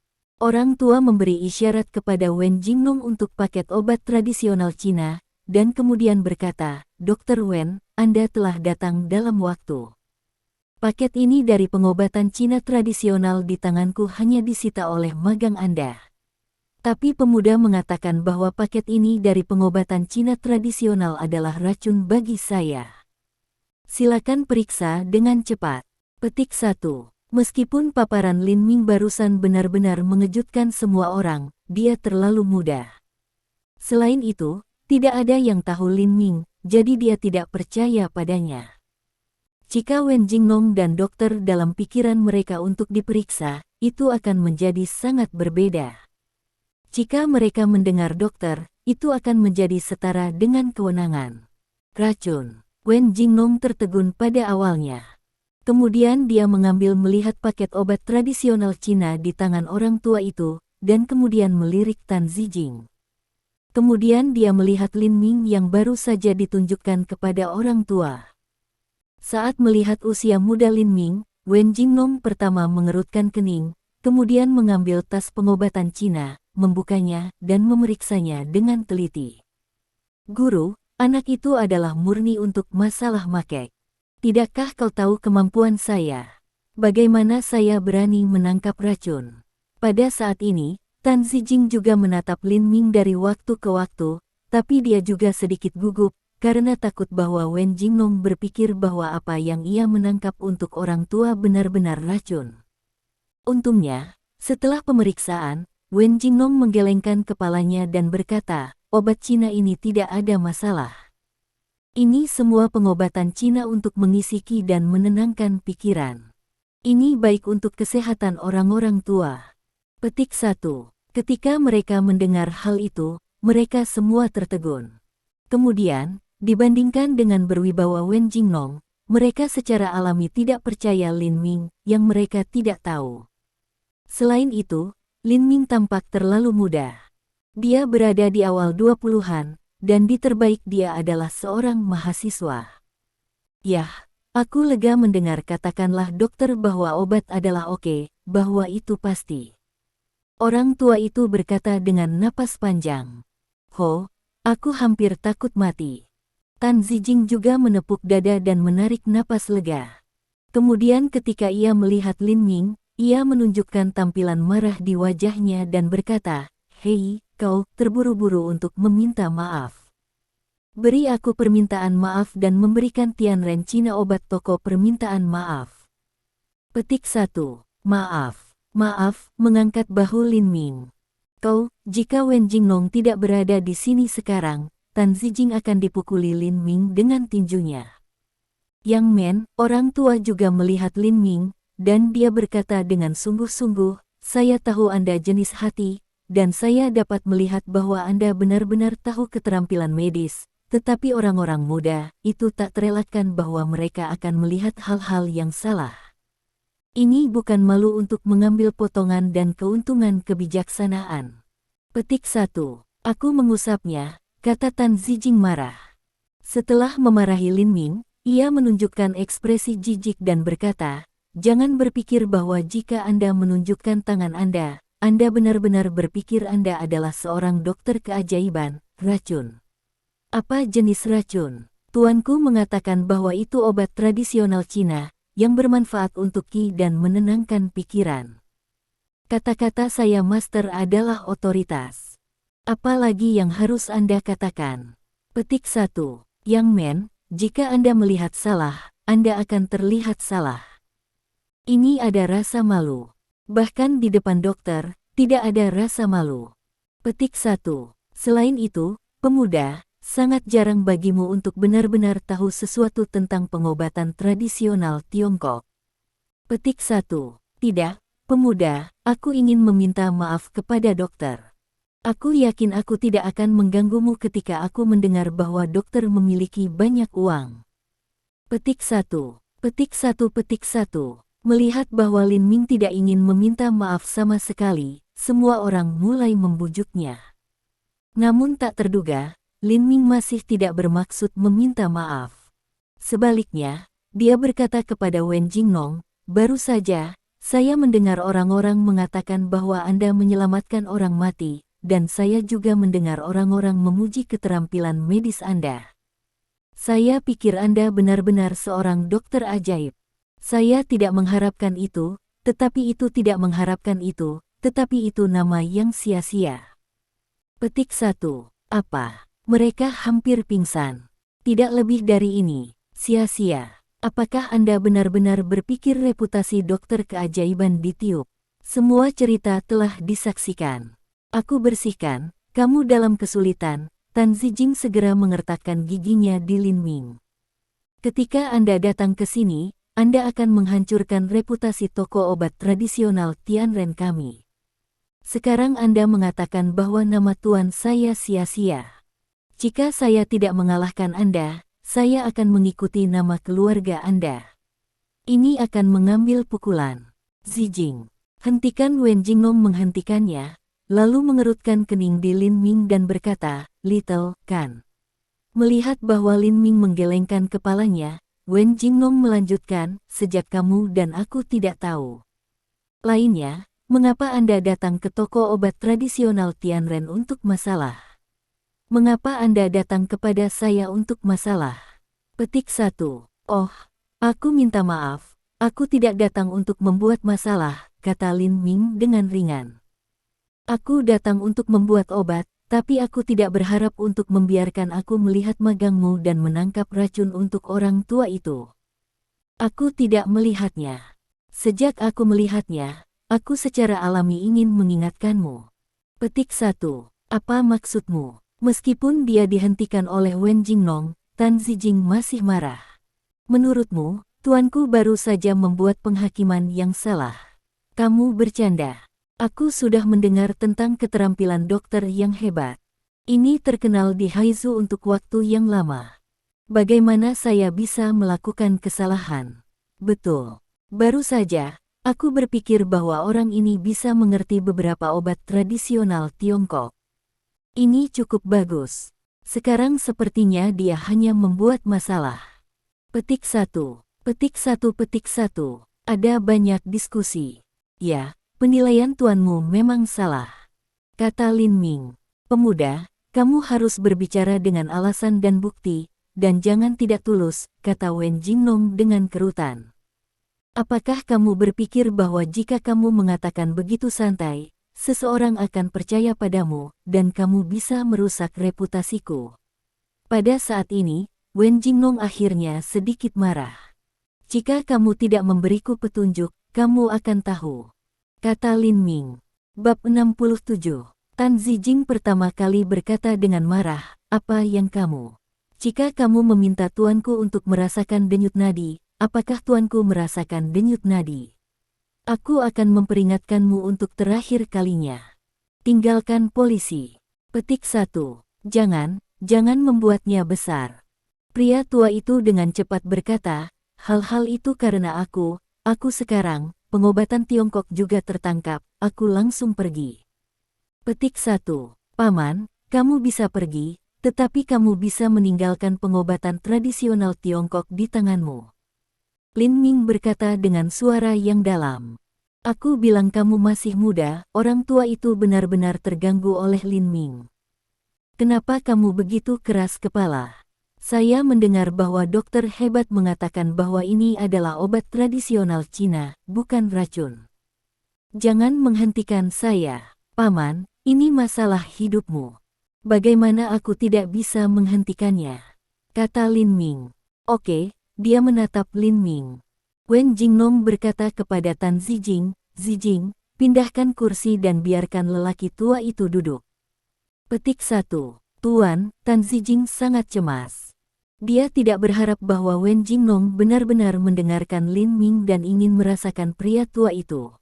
Orang tua memberi isyarat kepada Wen Jingnong untuk paket obat tradisional Cina, dan kemudian berkata, Dr. Wen, Anda telah datang dalam waktu. Paket ini dari pengobatan Cina tradisional di tanganku hanya disita oleh magang Anda. Tapi pemuda mengatakan bahwa paket ini dari pengobatan Cina tradisional adalah racun bagi saya. Silakan periksa dengan cepat. Petik 1. Meskipun paparan Lin Ming barusan benar-benar mengejutkan semua orang, dia terlalu muda. Selain itu, tidak ada yang tahu Lin Ming, jadi dia tidak percaya padanya. Jika Wen Jingnong dan dokter dalam pikiran mereka untuk diperiksa, itu akan menjadi sangat berbeda. Jika mereka mendengar dokter, itu akan menjadi setara dengan kewenangan. Racun. Wen Jingnong tertegun pada awalnya. Kemudian dia mengambil melihat paket obat tradisional Cina di tangan orang tua itu, dan kemudian melirik Tan Zijing. Kemudian dia melihat Lin Ming yang baru saja ditunjukkan kepada orang tua. Saat melihat usia muda Lin Ming, Wen Jingnong pertama mengerutkan kening, kemudian mengambil tas pengobatan Cina, membukanya, dan memeriksanya dengan teliti. Guru, Anak itu adalah murni untuk masalah makek. Tidakkah kau tahu kemampuan saya? Bagaimana saya berani menangkap racun? Pada saat ini, Tan Zijing juga menatap Lin Ming dari waktu ke waktu, tapi dia juga sedikit gugup, karena takut bahwa Wen Jingnong berpikir bahwa apa yang ia menangkap untuk orang tua benar-benar racun. Untungnya, setelah pemeriksaan, Wen Jingnong menggelengkan kepalanya dan berkata, obat Cina ini tidak ada masalah. Ini semua pengobatan Cina untuk mengisi ki dan menenangkan pikiran. Ini baik untuk kesehatan orang-orang tua. Petik 1. Ketika mereka mendengar hal itu, mereka semua tertegun. Kemudian, dibandingkan dengan berwibawa Wen Jingnong, mereka secara alami tidak percaya Lin Ming yang mereka tidak tahu. Selain itu, Lin Ming tampak terlalu muda. Dia berada di awal 20-an, dan di terbaik dia adalah seorang mahasiswa. Yah, aku lega mendengar katakanlah dokter bahwa obat adalah oke, bahwa itu pasti. Orang tua itu berkata dengan napas panjang. Ho, aku hampir takut mati. Tan Zijing juga menepuk dada dan menarik napas lega. Kemudian ketika ia melihat Lin Ming, ia menunjukkan tampilan marah di wajahnya dan berkata, hei, kau terburu-buru untuk meminta maaf. Beri aku permintaan maaf dan memberikan Tianren Cina obat toko permintaan maaf. Petik 1. Maaf. Maaf, mengangkat bahu Lin Ming. Kau, jika Wen Jingnong tidak berada di sini sekarang, Tan Zijing akan dipukuli Lin Ming dengan tinjunya. Yang Men, orang tua juga melihat Lin Ming, dan dia berkata dengan sungguh-sungguh, saya tahu Anda jenis hati, dan saya dapat melihat bahwa Anda benar-benar tahu keterampilan medis, tetapi orang-orang muda itu tak terelakkan bahwa mereka akan melihat hal-hal yang salah. Ini bukan malu untuk mengambil potongan dan keuntungan kebijaksanaan. Petik 1. Aku mengusapnya, kata Tan Zijing marah. Setelah memarahi Lin Ming, ia menunjukkan ekspresi jijik dan berkata, jangan berpikir bahwa jika Anda menunjukkan tangan Anda benar-benar berpikir Anda adalah seorang dokter keajaiban, racun. Apa jenis racun? Tuanku mengatakan bahwa itu obat tradisional Cina, yang bermanfaat untuk ki dan menenangkan pikiran. Kata-kata saya master adalah otoritas. Apa lagi yang harus Anda katakan? Petik 1. Yang Men, jika Anda melihat salah, Anda akan terlihat salah. Ini ada rasa malu. Bahkan di depan dokter, tidak ada rasa malu. Petik 1. Selain itu, pemuda, sangat jarang bagimu untuk benar-benar tahu sesuatu tentang pengobatan tradisional Tiongkok. Petik 1. Tidak, pemuda, aku ingin meminta maaf kepada dokter. Aku yakin aku tidak akan mengganggumu ketika aku mendengar bahwa dokter memiliki banyak uang. Petik 1. Petik 1. Petik 1. Melihat bahwa Lin Ming tidak ingin meminta maaf sama sekali, semua orang mulai membujuknya. Namun tak terduga, Lin Ming masih tidak bermaksud meminta maaf. Sebaliknya, dia berkata kepada Wen Jingnong, baru saja, saya mendengar orang-orang mengatakan bahwa Anda menyelamatkan orang mati, dan saya juga mendengar orang-orang memuji keterampilan medis Anda. Saya pikir Anda benar-benar seorang dokter ajaib. Saya tidak mengharapkan itu, tetapi itu tidak mengharapkan itu, tetapi itu nama yang sia-sia. Petik 1. Apa? Mereka hampir pingsan. Tidak lebih dari ini, sia-sia. Apakah Anda benar-benar berpikir reputasi dokter keajaiban ditiup? Semua cerita telah disaksikan. Aku bersihkan, kamu dalam kesulitan. Tan Zijing segera mengertakkan giginya di Lin Ming. Ketika Anda datang ke sini, Anda akan menghancurkan reputasi toko obat tradisional Tianren kami. Sekarang Anda mengatakan bahwa nama tuan saya sia-sia. Jika saya tidak mengalahkan Anda, saya akan mengikuti nama keluarga Anda. Ini akan mengambil pukulan. Zijing, hentikan. Wen Jingnong menghentikannya, lalu mengerutkan kening di Lin Ming dan berkata, Little, kan? Melihat bahwa Lin Ming menggelengkan kepalanya, Wen Jingnong melanjutkan, sejak kamu dan aku tidak tahu. Lainnya, mengapa Anda datang ke toko obat tradisional Tianren untuk masalah? Mengapa Anda datang kepada saya untuk masalah? Petik 1. Oh, aku minta maaf. Aku tidak datang untuk membuat masalah, kata Lin Ming dengan ringan. Aku datang untuk membuat obat, tapi aku tidak berharap untuk membiarkan aku melihat magangmu dan menangkap racun untuk orang tua itu. Aku tidak melihatnya. Sejak aku melihatnya, aku secara alami ingin mengingatkanmu. Petik 1. Apa maksudmu? Meskipun dia dihentikan oleh Wen Jingnong, Tan Zijing masih marah. Menurutmu, tuanku baru saja membuat penghakiman yang salah. Kamu bercanda. Aku sudah mendengar tentang keterampilan dokter yang hebat. Ini terkenal di Haizu untuk waktu yang lama. Bagaimana saya bisa melakukan kesalahan? Betul. Baru saja, aku berpikir bahwa orang ini bisa mengerti beberapa obat tradisional Tiongkok. Ini cukup bagus. Sekarang sepertinya dia hanya membuat masalah. Petik 1. Petik 1. Petik 1. Ada banyak diskusi. Ya, penilaian tuanmu memang salah. Kata Lin Ming. Pemuda, kamu harus berbicara dengan alasan dan bukti, dan jangan tidak tulus, kata Wen Jingnong dengan kerutan. Apakah kamu berpikir bahwa jika kamu mengatakan begitu santai, seseorang akan percaya padamu, dan kamu bisa merusak reputasiku? Pada saat ini, Wen Jingnong akhirnya sedikit marah. Jika kamu tidak memberiku petunjuk, kamu akan tahu, kata Lin Ming. Bab 67. Tan Zijing pertama kali berkata dengan marah, apa yang kamu? Jika kamu meminta tuanku untuk merasakan denyut nadi, apakah tuanku merasakan denyut nadi? Aku akan memperingatkanmu untuk terakhir kalinya. Tinggalkan polisi. Petik 1. Jangan membuatnya besar. Pria tua itu dengan cepat berkata, hal-hal itu karena aku sekarang, pengobatan Tiongkok juga tertangkap, aku langsung pergi. Petik 1. Paman, kamu bisa pergi, tetapi kamu bisa meninggalkan pengobatan tradisional Tiongkok di tanganmu. Lin Ming berkata dengan suara yang dalam. Aku bilang kamu masih muda, orang tua itu benar-benar terganggu oleh Lin Ming. Kenapa kamu begitu keras kepala? Saya mendengar bahwa dokter hebat mengatakan bahwa ini adalah obat tradisional Cina, bukan racun. Jangan menghentikan saya, Paman, ini masalah hidupmu. Bagaimana aku tidak bisa menghentikannya? Kata Lin Ming. Oke, dia menatap Lin Ming. Wen Jingnong berkata kepada Tan Zijing, Zijing, pindahkan kursi dan biarkan lelaki tua itu duduk. Petik 1. Tuan, Tan Zijing sangat cemas. Dia tidak berharap bahwa Wen Jingnong benar-benar mendengarkan Lin Ming dan ingin merasakan pria tua itu.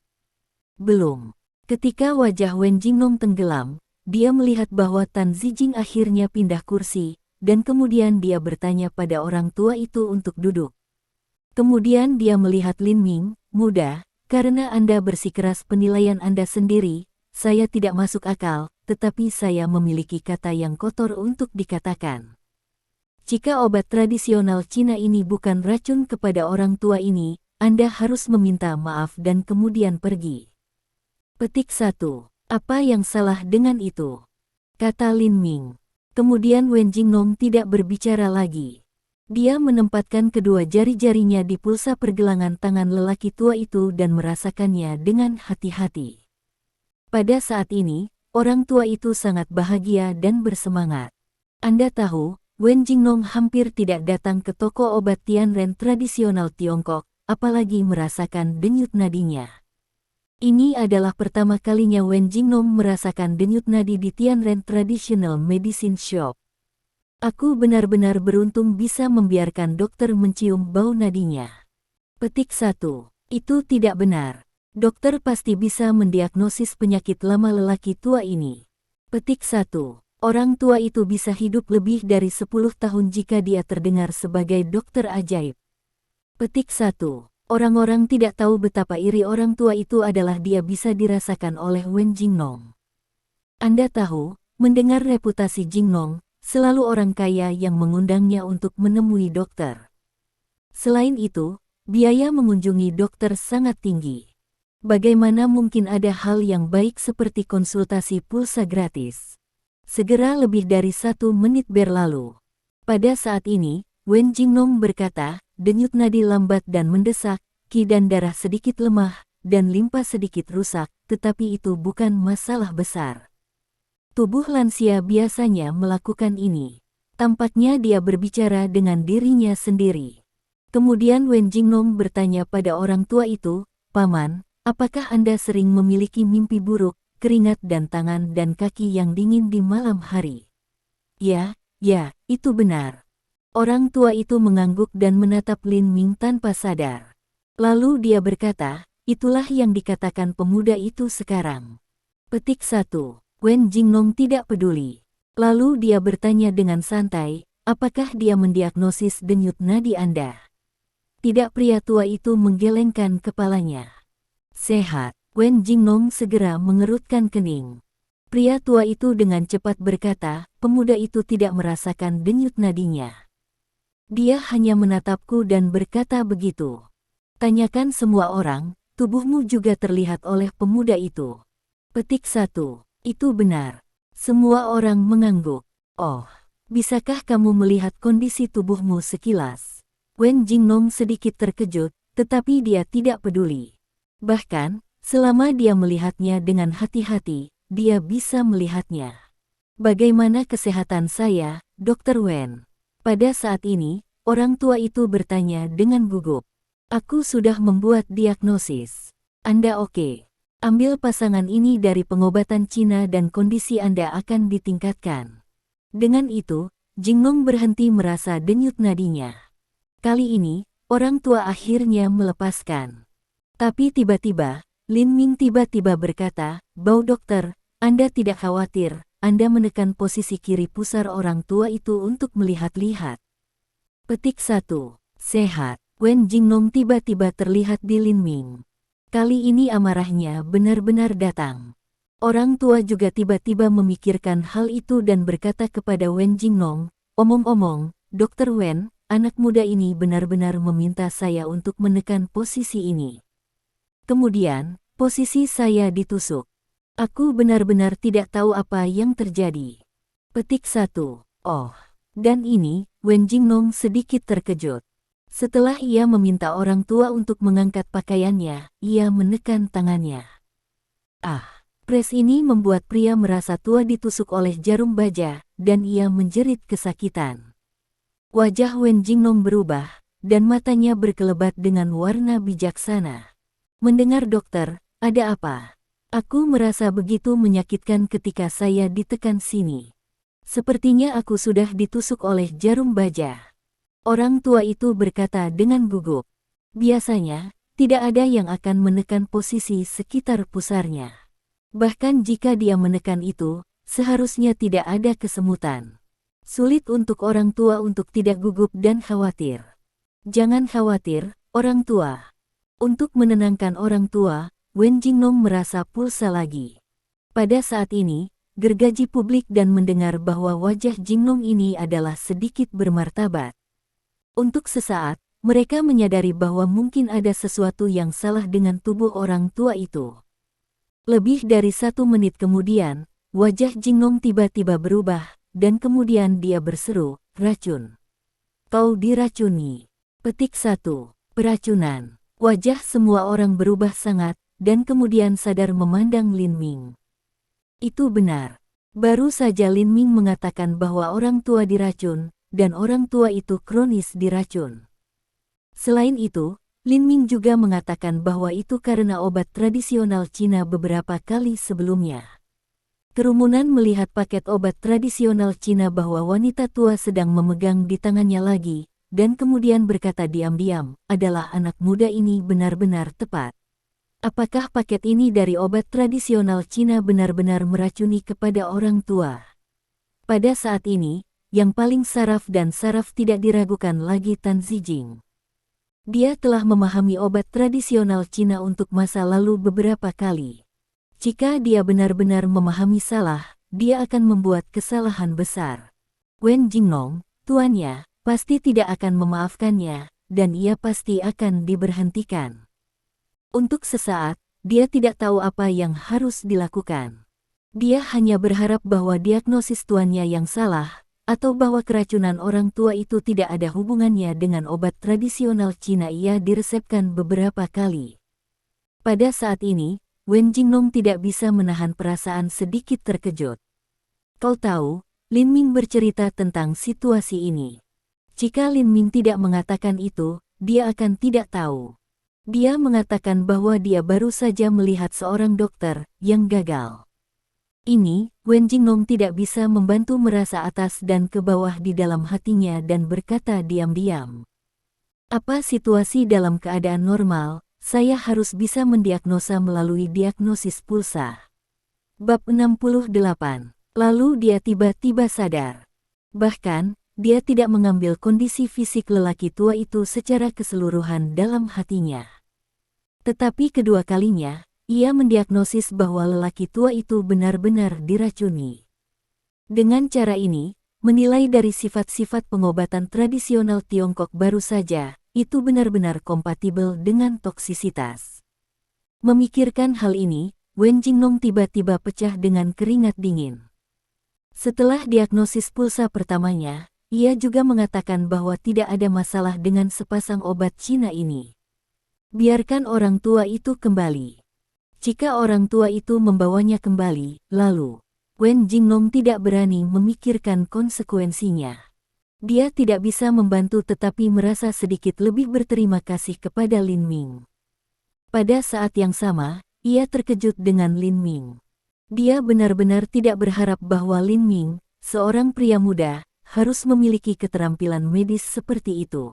Belum. Ketika wajah Wen Jingnong tenggelam, dia melihat bahwa Tan Zijing akhirnya pindah kursi, dan kemudian dia bertanya pada orang tua itu untuk duduk. Kemudian dia melihat Lin Ming, muda, karena Anda bersikeras penilaian Anda sendiri, saya tidak masuk akal, tetapi saya memiliki kata yang kotor untuk dikatakan. Jika obat tradisional Cina ini bukan racun kepada orang tua ini, Anda harus meminta maaf dan kemudian pergi. Petik 1. Apa yang salah dengan itu? Kata Lin Ming. Kemudian Wen Jingnong tidak berbicara lagi. Dia menempatkan kedua jari-jarinya di pulsa pergelangan tangan lelaki tua itu dan merasakannya dengan hati-hati. Pada saat ini, orang tua itu sangat bahagia dan bersemangat. Anda tahu, Wen Jingnong hampir tidak datang ke toko obat Tianren tradisional Tiongkok, apalagi merasakan denyut nadinya. Ini adalah pertama kalinya Wen Jingnong merasakan denyut nadi di Tianren Traditional Medicine Shop. Aku benar-benar beruntung bisa membiarkan dokter mencium bau nadinya. Petik 1. Itu tidak benar. Dokter pasti bisa mendiagnosis penyakit lama lelaki tua ini. Petik 1. Orang tua itu bisa hidup lebih dari 10 tahun jika dia terdengar sebagai dokter ajaib. Petik 1. Orang-orang tidak tahu betapa iri orang tua itu adalah dia bisa dirasakan oleh Wen Jingnong. Anda tahu, mendengar reputasi Jingnong, selalu orang kaya yang mengundangnya untuk menemui dokter. Selain itu, biaya mengunjungi dokter sangat tinggi. Bagaimana mungkin ada hal yang baik seperti konsultasi pulsa gratis? Segera lebih dari 1 menit berlalu. Pada saat ini, Wen Jingnong berkata, denyut nadi lambat dan mendesak, ki dan darah sedikit lemah, dan limpa sedikit rusak, tetapi itu bukan masalah besar. Tubuh lansia biasanya melakukan ini. Tampaknya dia berbicara dengan dirinya sendiri. Kemudian Wen Jingnong bertanya pada orang tua itu, "Paman, apakah Anda sering memiliki mimpi buruk, keringat dan tangan dan kaki yang dingin di malam hari?" "Ya, ya, itu benar." Orang tua itu mengangguk dan menatap Lin Ming tanpa sadar. Lalu dia berkata, "Itulah yang dikatakan pemuda itu sekarang." Petik 1. Wen Jingnong tidak peduli. Lalu dia bertanya dengan santai, "Apakah dia mendiagnosis denyut nadi Anda?" Tidak, pria tua itu menggelengkan kepalanya. "Sehat." Wen Jingnong segera mengerutkan kening. Pria tua itu dengan cepat berkata, "Pemuda itu tidak merasakan denyut nadinya. Dia hanya menatapku dan berkata begitu. Tanyakan semua orang, tubuhmu juga terlihat oleh pemuda itu." Petik 1. Itu benar. Semua orang mengangguk. "Oh, bisakah kamu melihat kondisi tubuhmu sekilas?" Wen Jingnong sedikit terkejut, tetapi dia tidak peduli. Bahkan, selama dia melihatnya dengan hati-hati, dia bisa melihatnya. "Bagaimana kesehatan saya, Dr. Wen?" Pada saat ini, orang tua itu bertanya dengan gugup. "Aku sudah membuat diagnosis. Anda oke. Ambil pasangan ini dari pengobatan Cina dan kondisi Anda akan ditingkatkan." Dengan itu, Jingnong berhenti merasa denyut nadinya. Kali ini, orang tua akhirnya melepaskan. Tapi tiba-tiba, Lin Ming tiba-tiba berkata, "Bau dokter, Anda tidak khawatir." Anda menekan posisi kiri pusar orang tua itu untuk melihat-lihat. Petik 1. Sehat. Wen Jingnong tiba-tiba terlihat di Lin Ming. Kali ini amarahnya benar-benar datang. Orang tua juga tiba-tiba memikirkan hal itu dan berkata kepada Wen Jingnong, "Omong-omong, Dr. Wen, anak muda ini benar-benar meminta saya untuk menekan posisi ini. Kemudian, posisi saya ditusuk. Aku benar-benar tidak tahu apa yang terjadi." Petik 1. Oh. Dan ini, Wen Jingnong sedikit terkejut. Setelah ia meminta orang tua untuk mengangkat pakaiannya, ia menekan tangannya. Ah, pres ini membuat pria merasa tua ditusuk oleh jarum baja, dan ia menjerit kesakitan. Wajah Wen Jingnong berubah, dan matanya berkelebat dengan warna bijaksana. "Mendengar dokter, ada apa? Aku merasa begitu menyakitkan ketika saya ditekan sini. Sepertinya aku sudah ditusuk oleh jarum baja." Orang tua itu berkata dengan gugup. Biasanya, tidak ada yang akan menekan posisi sekitar pusarnya. Bahkan jika dia menekan itu, seharusnya tidak ada kesemutan. Sulit untuk orang tua untuk tidak gugup dan khawatir. "Jangan khawatir, orang tua." Untuk menenangkan orang tua, Wen Jingnong merasa pulsa lagi. Pada saat ini, gergaji publik dan mendengar bahwa wajah Jingnong ini adalah sedikit bermartabat. Untuk sesaat, mereka menyadari bahwa mungkin ada sesuatu yang salah dengan tubuh orang tua itu. Lebih dari 1 menit kemudian, wajah Jingnong tiba-tiba berubah, dan kemudian dia berseru, "Racun. Kau diracuni." Petik 1. Peracunan. Wajah semua orang berubah sangat, dan kemudian sadar memandang Lin Ming. Itu benar. Baru saja Lin Ming mengatakan bahwa orang tua diracun, dan orang tua itu kronis diracun. Selain itu, Lin Ming juga mengatakan bahwa itu karena obat tradisional Cina beberapa kali sebelumnya. Kerumunan melihat paket obat tradisional Cina bahwa wanita tua sedang memegang di tangannya lagi, dan kemudian berkata diam-diam, "Adalah anak muda ini benar-benar tepat. Apakah paket ini dari obat tradisional Cina benar-benar meracuni kepada orang tua?" Pada saat ini, yang paling saraf dan saraf tidak diragukan lagi Tan Zijing. Dia telah memahami obat tradisional Cina untuk masa lalu beberapa kali. Jika dia benar-benar memahami salah, dia akan membuat kesalahan besar. Wen Jingnong, tuannya, pasti tidak akan memaafkannya, dan ia pasti akan diberhentikan. Untuk sesaat, dia tidak tahu apa yang harus dilakukan. Dia hanya berharap bahwa diagnosis tuannya yang salah, atau bahwa keracunan orang tua itu tidak ada hubungannya dengan obat tradisional Cina. Ia diresepkan beberapa kali. Pada saat ini, Wen Jingnong tidak bisa menahan perasaan sedikit terkejut. Kau tahu, Lin Ming bercerita tentang situasi ini. Jika Lin Ming tidak mengatakan itu, dia akan tidak tahu. Dia mengatakan bahwa dia baru saja melihat seorang dokter yang gagal. Ini, Wen Jingnong tidak bisa membantu merasa atas dan ke bawah di dalam hatinya dan berkata diam-diam. Apa situasi dalam keadaan normal, saya harus bisa mendiagnosa melalui diagnosis pulsa. Bab 68. Lalu dia tiba-tiba sadar. Bahkan, dia tidak mengambil kondisi fisik lelaki tua itu secara keseluruhan dalam hatinya. Tetapi kedua kalinya, ia mendiagnosis bahwa lelaki tua itu benar-benar diracuni. Dengan cara ini, menilai dari sifat-sifat pengobatan tradisional Tiongkok baru saja, itu benar-benar kompatibel dengan toksisitas. Memikirkan hal ini, Wen Jingnong tiba-tiba pecah dengan keringat dingin. Setelah diagnosis pulsa pertamanya, ia juga mengatakan bahwa tidak ada masalah dengan sepasang obat Cina ini. Biarkan orang tua itu kembali. Jika orang tua itu membawanya kembali, lalu, Wen Jingnong tidak berani memikirkan konsekuensinya. Dia tidak bisa membantu tetapi merasa sedikit lebih berterima kasih kepada Lin Ming. Pada saat yang sama, ia terkejut dengan Lin Ming. Dia benar-benar tidak berharap bahwa Lin Ming, seorang pria muda, harus memiliki keterampilan medis seperti itu.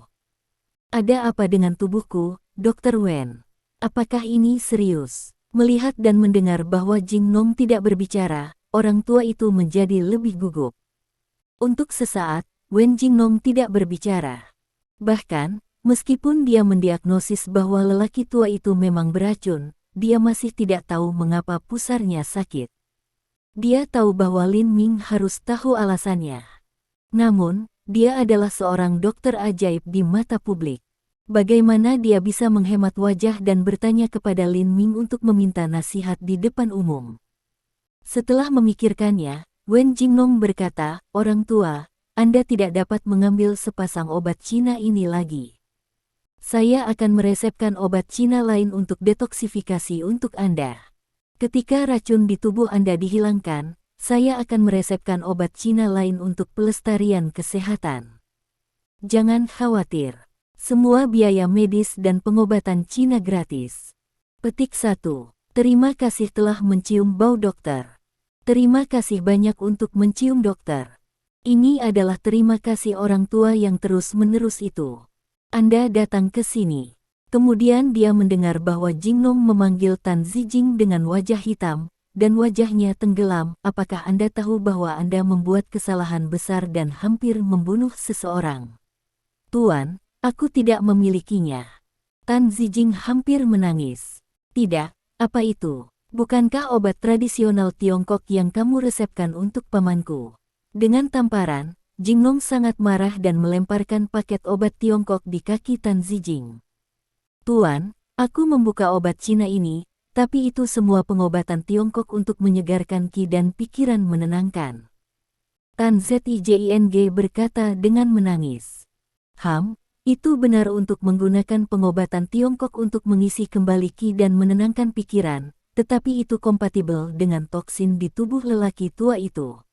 Ada apa dengan tubuhku, Dr. Wen? Apakah ini serius? Melihat dan mendengar bahwa Jingnong tidak berbicara, orang tua itu menjadi lebih gugup. Untuk sesaat, Wen Jingnong tidak berbicara. Bahkan, meskipun dia mendiagnosis bahwa lelaki tua itu memang beracun, dia masih tidak tahu mengapa pusarnya sakit. Dia tahu bahwa Lin Ming harus tahu alasannya. Namun, dia adalah seorang dokter ajaib di mata publik. Bagaimana dia bisa menghemat wajah dan bertanya kepada Lin Ming untuk meminta nasihat di depan umum? Setelah memikirkannya, Wen Jingnong berkata, orang tua, Anda tidak dapat mengambil sepasang obat Cina ini lagi. Saya akan meresepkan obat Cina lain untuk detoksifikasi untuk Anda. Ketika racun di tubuh Anda dihilangkan, saya akan meresepkan obat Cina lain untuk pelestarian kesehatan. Jangan khawatir. Semua biaya medis dan pengobatan Cina gratis. Petik 1. Terima kasih telah mencium bau dokter. Terima kasih banyak untuk mencium dokter. Ini adalah terima kasih orang tua yang terus-menerus itu. Anda datang ke sini. Kemudian dia mendengar bahwa Jingnong memanggil Tan Zijing dengan wajah hitam, dan wajahnya tenggelam. Apakah Anda tahu bahwa Anda membuat kesalahan besar dan hampir membunuh seseorang? Tuan, aku tidak memilikinya. Tan Zijing hampir menangis. Tidak, apa itu? Bukankah obat tradisional Tiongkok yang kamu resepkan untuk pamanku? Dengan tamparan, Jingnong sangat marah dan melemparkan paket obat Tiongkok di kaki Tan Zijing. Tuan, aku membuka obat Cina ini, tapi itu semua pengobatan Tiongkok untuk menyegarkan ki dan pikiran menenangkan. Tan Zijing berkata dengan menangis. Itu benar untuk menggunakan pengobatan Tiongkok untuk mengisi kembali ki dan menenangkan pikiran, tetapi itu kompatibel dengan toksin di tubuh lelaki tua itu.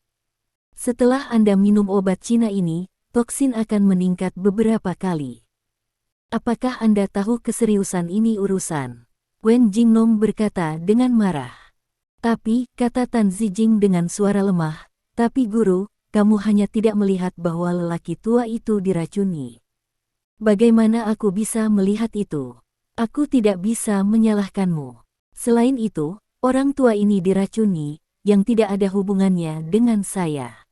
Setelah Anda minum obat Cina ini, toksin akan meningkat beberapa kali. Apakah Anda tahu keseriusan ini urusan? Wen Jingnong berkata dengan marah. Tapi, kata Tan Zijing dengan suara lemah, tapi guru, kamu hanya tidak melihat bahwa lelaki tua itu diracuni. Bagaimana aku bisa melihat itu? Aku tidak bisa menyalahkanmu. Selain itu, orang tua ini diracuni, yang tidak ada hubungannya dengan saya.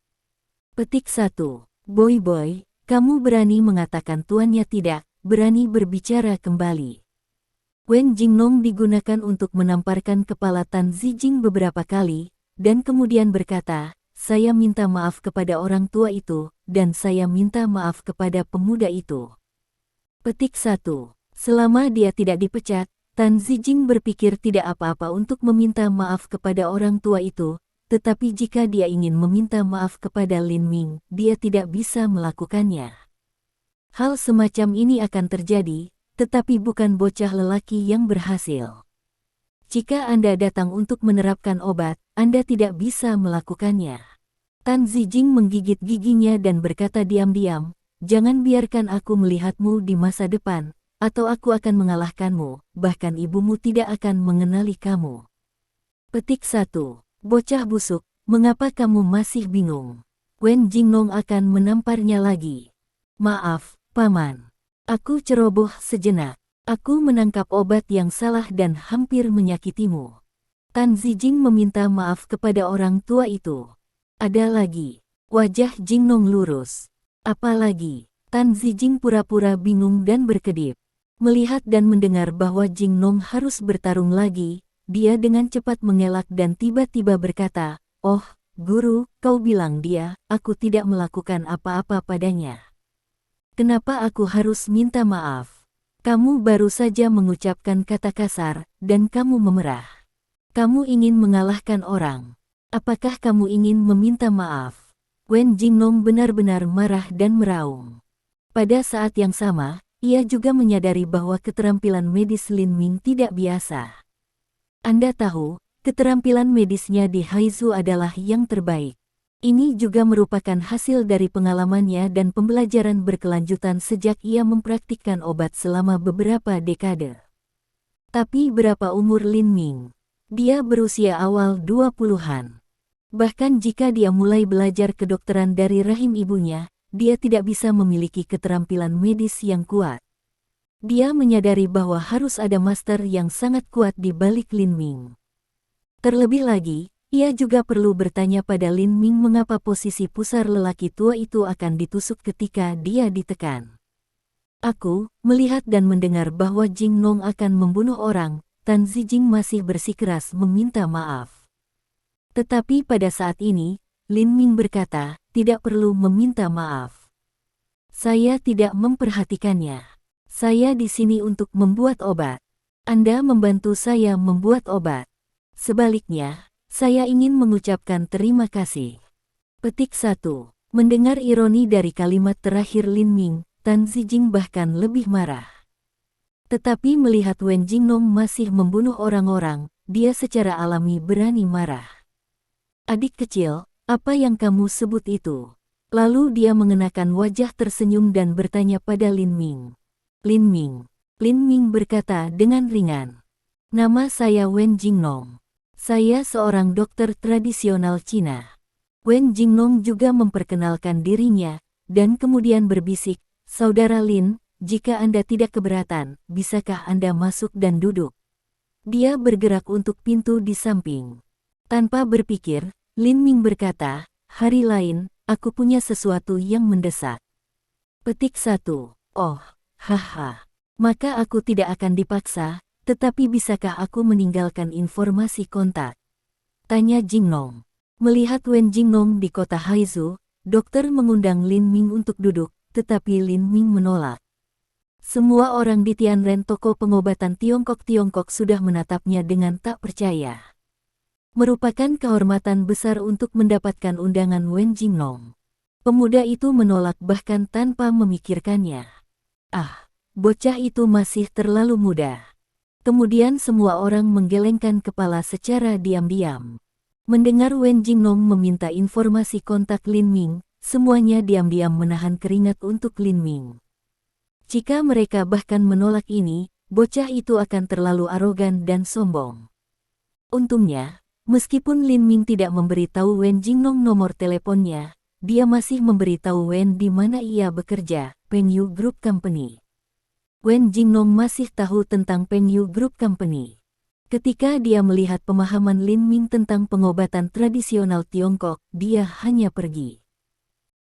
Petik 1. Boy, kamu berani mengatakan tuannya tidak, berani berbicara kembali. Wen Jingnong digunakan untuk menamparkan kepala Tan Zijing beberapa kali, dan kemudian berkata, saya minta maaf kepada orang tua itu, dan saya minta maaf kepada pemuda itu. Petik 1. Selama dia tidak dipecat, Tan Zijing berpikir tidak apa-apa untuk meminta maaf kepada orang tua itu, tetapi jika dia ingin meminta maaf kepada Lin Ming, dia tidak bisa melakukannya. Hal semacam ini akan terjadi, tetapi bukan bocah lelaki yang berhasil. Jika Anda datang untuk menerapkan obat, Anda tidak bisa melakukannya. Tan Zijing menggigit giginya dan berkata diam-diam, "Jangan biarkan aku melihatmu di masa depan, atau aku akan mengalahkanmu, bahkan ibumu tidak akan mengenali kamu." Petik 1. Bocah busuk, mengapa kamu masih bingung? Wen Jingnong akan menamparnya lagi. "Maaf, Paman. Aku ceroboh sejenak. Aku menangkap obat yang salah dan hampir menyakitimu." Tan Zijing meminta maaf kepada orang tua itu. "Ada lagi." Wajah Jingnong lurus. "Apa lagi?" Tan Zijing pura-pura bingung dan berkedip. Melihat dan mendengar bahwa Jingnong harus bertarung lagi, dia dengan cepat mengelak dan tiba-tiba berkata, "Oh, guru, kau bilang dia, aku tidak melakukan apa-apa padanya. Kenapa aku harus minta maaf? Kamu baru saja mengucapkan kata kasar, dan kamu memerah. Kamu ingin mengalahkan orang. Apakah kamu ingin meminta maaf?" Wen Jingnong benar-benar marah dan meraung. Pada saat yang sama, ia juga menyadari bahwa keterampilan medis Lin Ming tidak biasa. Anda tahu, keterampilan medisnya di Haizu adalah yang terbaik. Ini juga merupakan hasil dari pengalamannya dan pembelajaran berkelanjutan sejak ia mempraktikkan obat selama beberapa dekade. Tapi berapa umur Lin Ming? Dia berusia awal 20-an. Bahkan jika dia mulai belajar kedokteran dari rahim ibunya, dia tidak bisa memiliki keterampilan medis yang kuat. Dia menyadari bahwa harus ada master yang sangat kuat di balik Lin Ming. Terlebih lagi, ia juga perlu bertanya pada Lin Ming mengapa posisi pusar lelaki tua itu akan ditusuk ketika dia ditekan. "Aku melihat dan mendengar bahwa Jingnong akan membunuh orang." Tan Zijing masih bersikeras meminta maaf. Tetapi pada saat ini, Lin Ming berkata, "Tidak perlu meminta maaf. Saya tidak memperhatikannya. Saya di sini untuk membuat obat. Anda membantu saya membuat obat. Sebaliknya, saya ingin mengucapkan terima kasih." Petik 1. Mendengar ironi dari kalimat terakhir Lin Ming, Tan Zijing bahkan lebih marah. Tetapi melihat Wen Jingnong masih membunuh orang-orang, dia secara alami berani marah. "Adik kecil, apa yang kamu sebut itu?" Lalu dia mengenakan wajah tersenyum dan bertanya pada Lin Ming. "Lin Ming." Lin Ming berkata dengan ringan. "Nama saya Wen Jingnong. Saya seorang dokter tradisional Cina." Wen Jingnong juga memperkenalkan dirinya, dan kemudian berbisik, "Saudara Lin, jika Anda tidak keberatan, bisakah Anda masuk dan duduk?" Dia bergerak untuk pintu di samping. Tanpa berpikir, Lin Ming berkata, "Hari lain, aku punya sesuatu yang mendesak." Petik 1. "Oh. Haha. Maka aku tidak akan dipaksa, tetapi bisakah aku meninggalkan informasi kontak?" tanya Jingnong. Melihat Wen Jingnong di kota Haizu, dokter mengundang Lin Ming untuk duduk, tetapi Lin Ming menolak. Semua orang di Tianren toko pengobatan Tiongkok sudah menatapnya dengan tak percaya. Merupakan kehormatan besar untuk mendapatkan undangan Wen Jingnong. Pemuda itu menolak bahkan tanpa memikirkannya. "Ah, bocah itu masih terlalu muda." Kemudian semua orang menggelengkan kepala secara diam-diam. Mendengar Wen Jingnong meminta informasi kontak Lin Ming, semuanya diam-diam menahan keringat untuk Lin Ming. Jika mereka bahkan menolak ini, bocah itu akan terlalu arogan dan sombong. Untungnya, meskipun Lin Ming tidak memberitahu Wen Jingnong nomor teleponnya, dia masih memberitahu Wen di mana ia bekerja, Pengyu Group Company. Wen Jingnong masih tahu tentang Pengyu Group Company. Ketika dia melihat pemahaman Lin Ming tentang pengobatan tradisional Tiongkok, dia hanya pergi.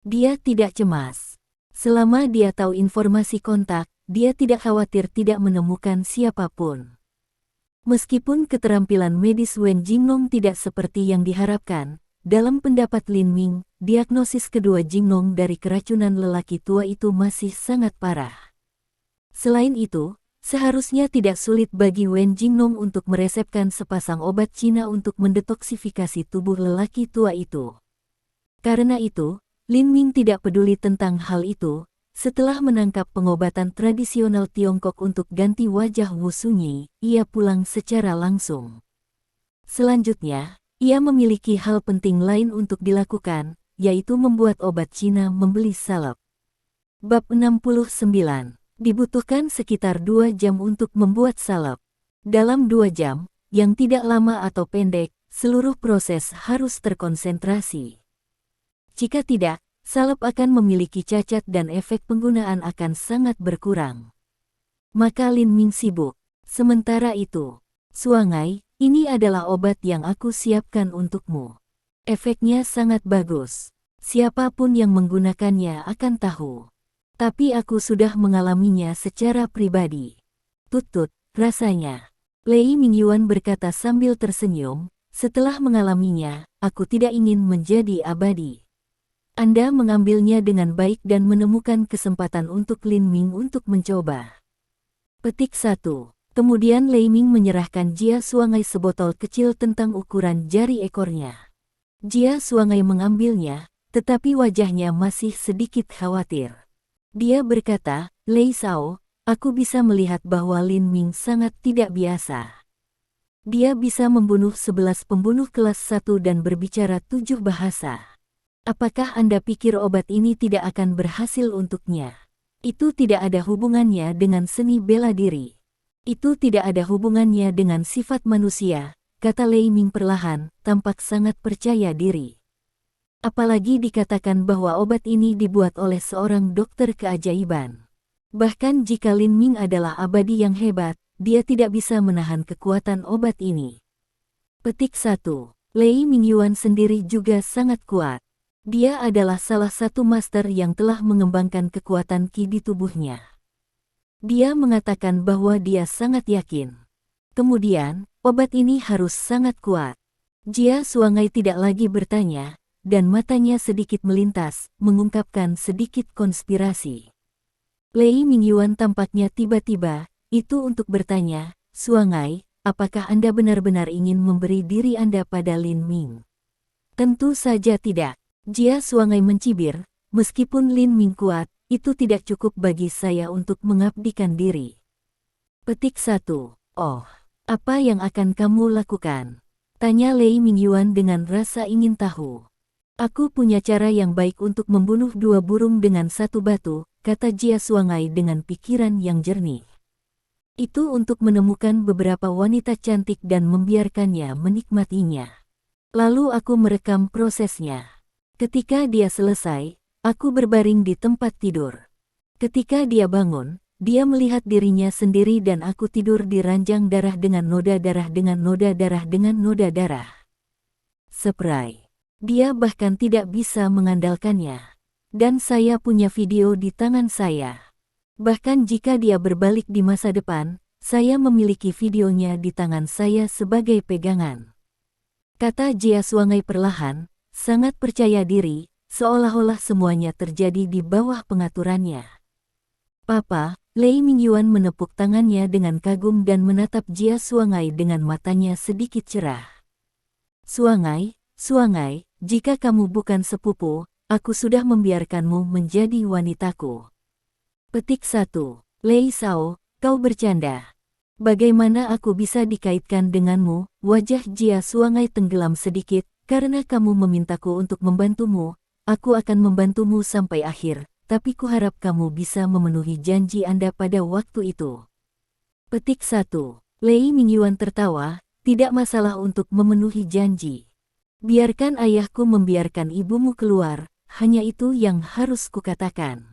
Dia tidak cemas. Selama dia tahu informasi kontak, dia tidak khawatir tidak menemukan siapapun. Meskipun keterampilan medis Wen Jingnong tidak seperti yang diharapkan, dalam pendapat Lin Ming, diagnosis kedua Jingnong dari keracunan lelaki tua itu masih sangat parah. Selain itu, Seharusnya tidak sulit bagi Wen Jingnong untuk meresepkan sepasang obat Cina untuk mendetoksifikasi tubuh lelaki tua itu. Karena itu, Lin Ming tidak peduli tentang hal itu. Setelah menangkap pengobatan tradisional Tiongkok untuk ganti wajah Wu Sunyi, ia pulang secara langsung. Selanjutnya, ia memiliki hal penting lain untuk dilakukan, yaitu membuat obat Cina membeli salep. Bab 69. Dibutuhkan sekitar 2 jam untuk membuat salep. Dalam 2 jam, yang tidak lama atau pendek, seluruh proses harus terkonsentrasi. Jika tidak, salep akan memiliki cacat dan efek penggunaan akan sangat berkurang. Maka Lin Ming sibuk. Sementara itu, Suangai, ini adalah obat yang aku siapkan untukmu. Efeknya sangat bagus. Siapapun yang menggunakannya akan tahu. Tapi aku sudah mengalaminya secara pribadi. Tutut, rasanya. Lei Mingyuan berkata sambil tersenyum, setelah mengalaminya, aku tidak ingin menjadi abadi. Anda mengambilnya dengan baik dan menemukan kesempatan untuk Lin Ming untuk mencoba. Petik 1. Kemudian Lei Ming menyerahkan Jia Suangai sebotol kecil tentang ukuran jari ekornya. Jia Suangai mengambilnya, tetapi wajahnya masih sedikit khawatir. Dia berkata, Lei Sao, aku bisa melihat bahwa Lin Ming sangat tidak biasa. Dia bisa membunuh 11 pembunuh kelas 1 dan berbicara 7 bahasa. Apakah Anda pikir obat ini tidak akan berhasil untuknya? Itu tidak ada hubungannya dengan seni bela diri. Itu tidak ada hubungannya dengan sifat manusia, kata Lei Ming perlahan, tampak sangat percaya diri. Apalagi dikatakan bahwa obat ini dibuat oleh seorang dokter keajaiban. Bahkan jika Lin Ming adalah abadi yang hebat, dia tidak bisa menahan kekuatan obat ini. Petik 1. Lei Mingyuan sendiri juga sangat kuat. Dia adalah salah satu master yang telah mengembangkan kekuatan Qi di tubuhnya. Dia mengatakan bahwa dia sangat yakin. Kemudian, obat ini harus sangat kuat. Jia Suangai tidak lagi bertanya, dan matanya sedikit melintas, mengungkapkan sedikit konspirasi. Lei Mingyuan tampaknya tiba-tiba, itu untuk bertanya, Suangai, apakah Anda benar-benar ingin memberi diri Anda pada Lin Ming? Tentu saja tidak. Jia Suangai mencibir, meskipun Lin Ming kuat, itu tidak cukup bagi saya untuk mengabdikan diri. Petik 1. Oh, apa yang akan kamu lakukan? Tanya Lei Mingyuan dengan rasa ingin tahu. Aku punya cara yang baik untuk membunuh 2 burung dengan 1 batu, kata Jia Suangai dengan pikiran yang jernih. Itu untuk menemukan beberapa wanita cantik dan membiarkannya menikmatinya. Lalu aku merekam prosesnya. Ketika dia selesai, aku berbaring di tempat tidur. Ketika dia bangun, dia melihat dirinya sendiri dan aku tidur di ranjang darah dengan noda darah dengan noda darah dengan noda darah. Spray. Dia bahkan tidak bisa mengandalkannya. Dan saya punya video di tangan saya. Bahkan jika dia berbalik di masa depan, saya memiliki videonya di tangan saya sebagai pegangan. Kata Jia Suangai perlahan, sangat percaya diri, seolah-olah semuanya terjadi di bawah pengaturannya. Papa, Lei Mingyuan menepuk tangannya dengan kagum dan menatap Jia Suangai dengan matanya sedikit cerah. Suangai, Suangai, jika kamu bukan sepupu, aku sudah membiarkanmu menjadi wanitaku. Petik 1. Lei Sao, kau bercanda. Bagaimana aku bisa dikaitkan denganmu? Wajah Jia Suangai tenggelam sedikit, karena kamu memintaku untuk membantumu, aku akan membantumu sampai akhir, tapi kuharap kamu bisa memenuhi janji Anda pada waktu itu. Petik 1. Lei Mingyuan tertawa, tidak masalah untuk memenuhi janji. Biarkan ayahku membiarkan ibumu keluar, hanya itu yang harus kukatakan.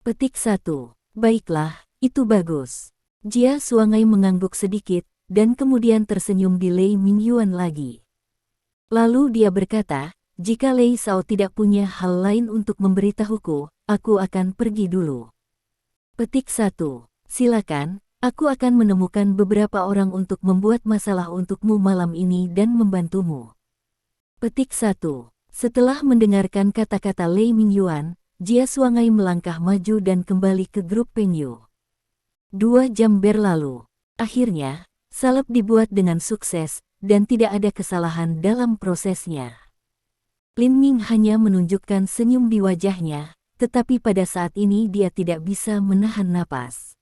Petik 1. Baiklah, itu bagus. Jia Suangai mengangguk sedikit, dan kemudian tersenyum di Lei Mingyuan lagi. Lalu dia berkata, jika Lei Sao tidak punya hal lain untuk memberitahuku, aku akan pergi dulu. Petik 1. Silakan, aku akan menemukan beberapa orang untuk membuat masalah untukmu malam ini dan membantumu. Petik 1. Setelah mendengarkan kata-kata Lei Mingyuan, Jia Suangai melangkah maju dan kembali ke grup Peng Yu. 2 jam berlalu. Akhirnya, salep dibuat dengan sukses, dan tidak ada kesalahan dalam prosesnya. Lin Ming hanya menunjukkan senyum di wajahnya, tetapi pada saat ini dia tidak bisa menahan napas.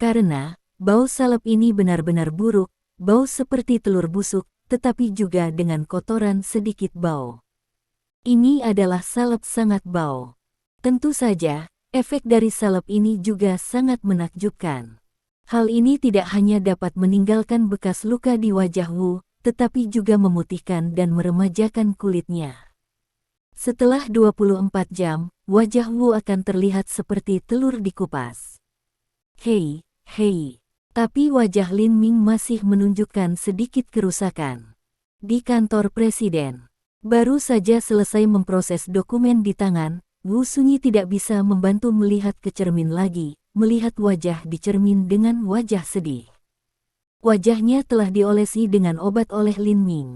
Karena, bau salep ini benar-benar buruk, bau seperti telur busuk, tetapi juga dengan kotoran sedikit bau. Ini adalah salep sangat bau. Tentu saja, efek dari salep ini juga sangat menakjubkan. Hal ini tidak hanya dapat meninggalkan bekas luka di wajah Wu, tetapi juga memutihkan dan meremajakan kulitnya. Setelah 24 jam, wajah Wu akan terlihat seperti telur dikupas. Hei, hei. Tapi wajah Lin Ming masih menunjukkan sedikit kerusakan. Di kantor presiden, baru saja selesai memproses dokumen di tangan, Wu Sunyi tidak bisa membantu melihat ke cermin lagi, melihat wajah di cermin dengan wajah sedih. Wajahnya telah diolesi dengan obat oleh Lin Ming.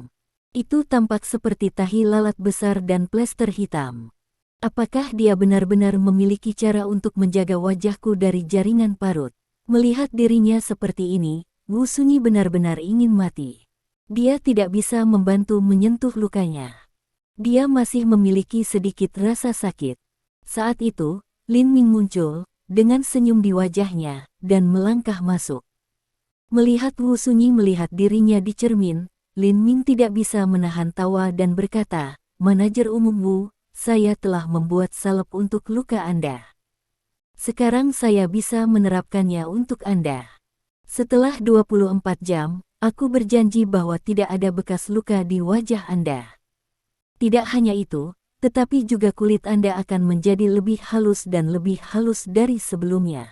Itu tampak seperti tahi lalat besar dan plester hitam. Apakah dia benar-benar memiliki cara untuk menjaga wajahku dari jaringan parut? Melihat dirinya seperti ini, Wu Sunyi benar-benar ingin mati. Dia tidak bisa membantu menyentuh lukanya. Dia masih memiliki sedikit rasa sakit. Saat itu, Lin Ming muncul, dengan senyum di wajahnya, dan melangkah masuk. Melihat Wu Sunyi melihat dirinya di cermin, Lin Ming tidak bisa menahan tawa dan berkata, "Manajer umum Wu, saya telah membuat salep untuk luka Anda. Sekarang saya bisa menerapkannya untuk Anda. Setelah 24 jam, aku berjanji bahwa tidak ada bekas luka di wajah Anda. Tidak hanya itu, tetapi juga kulit Anda akan menjadi lebih halus dan lebih halus dari sebelumnya."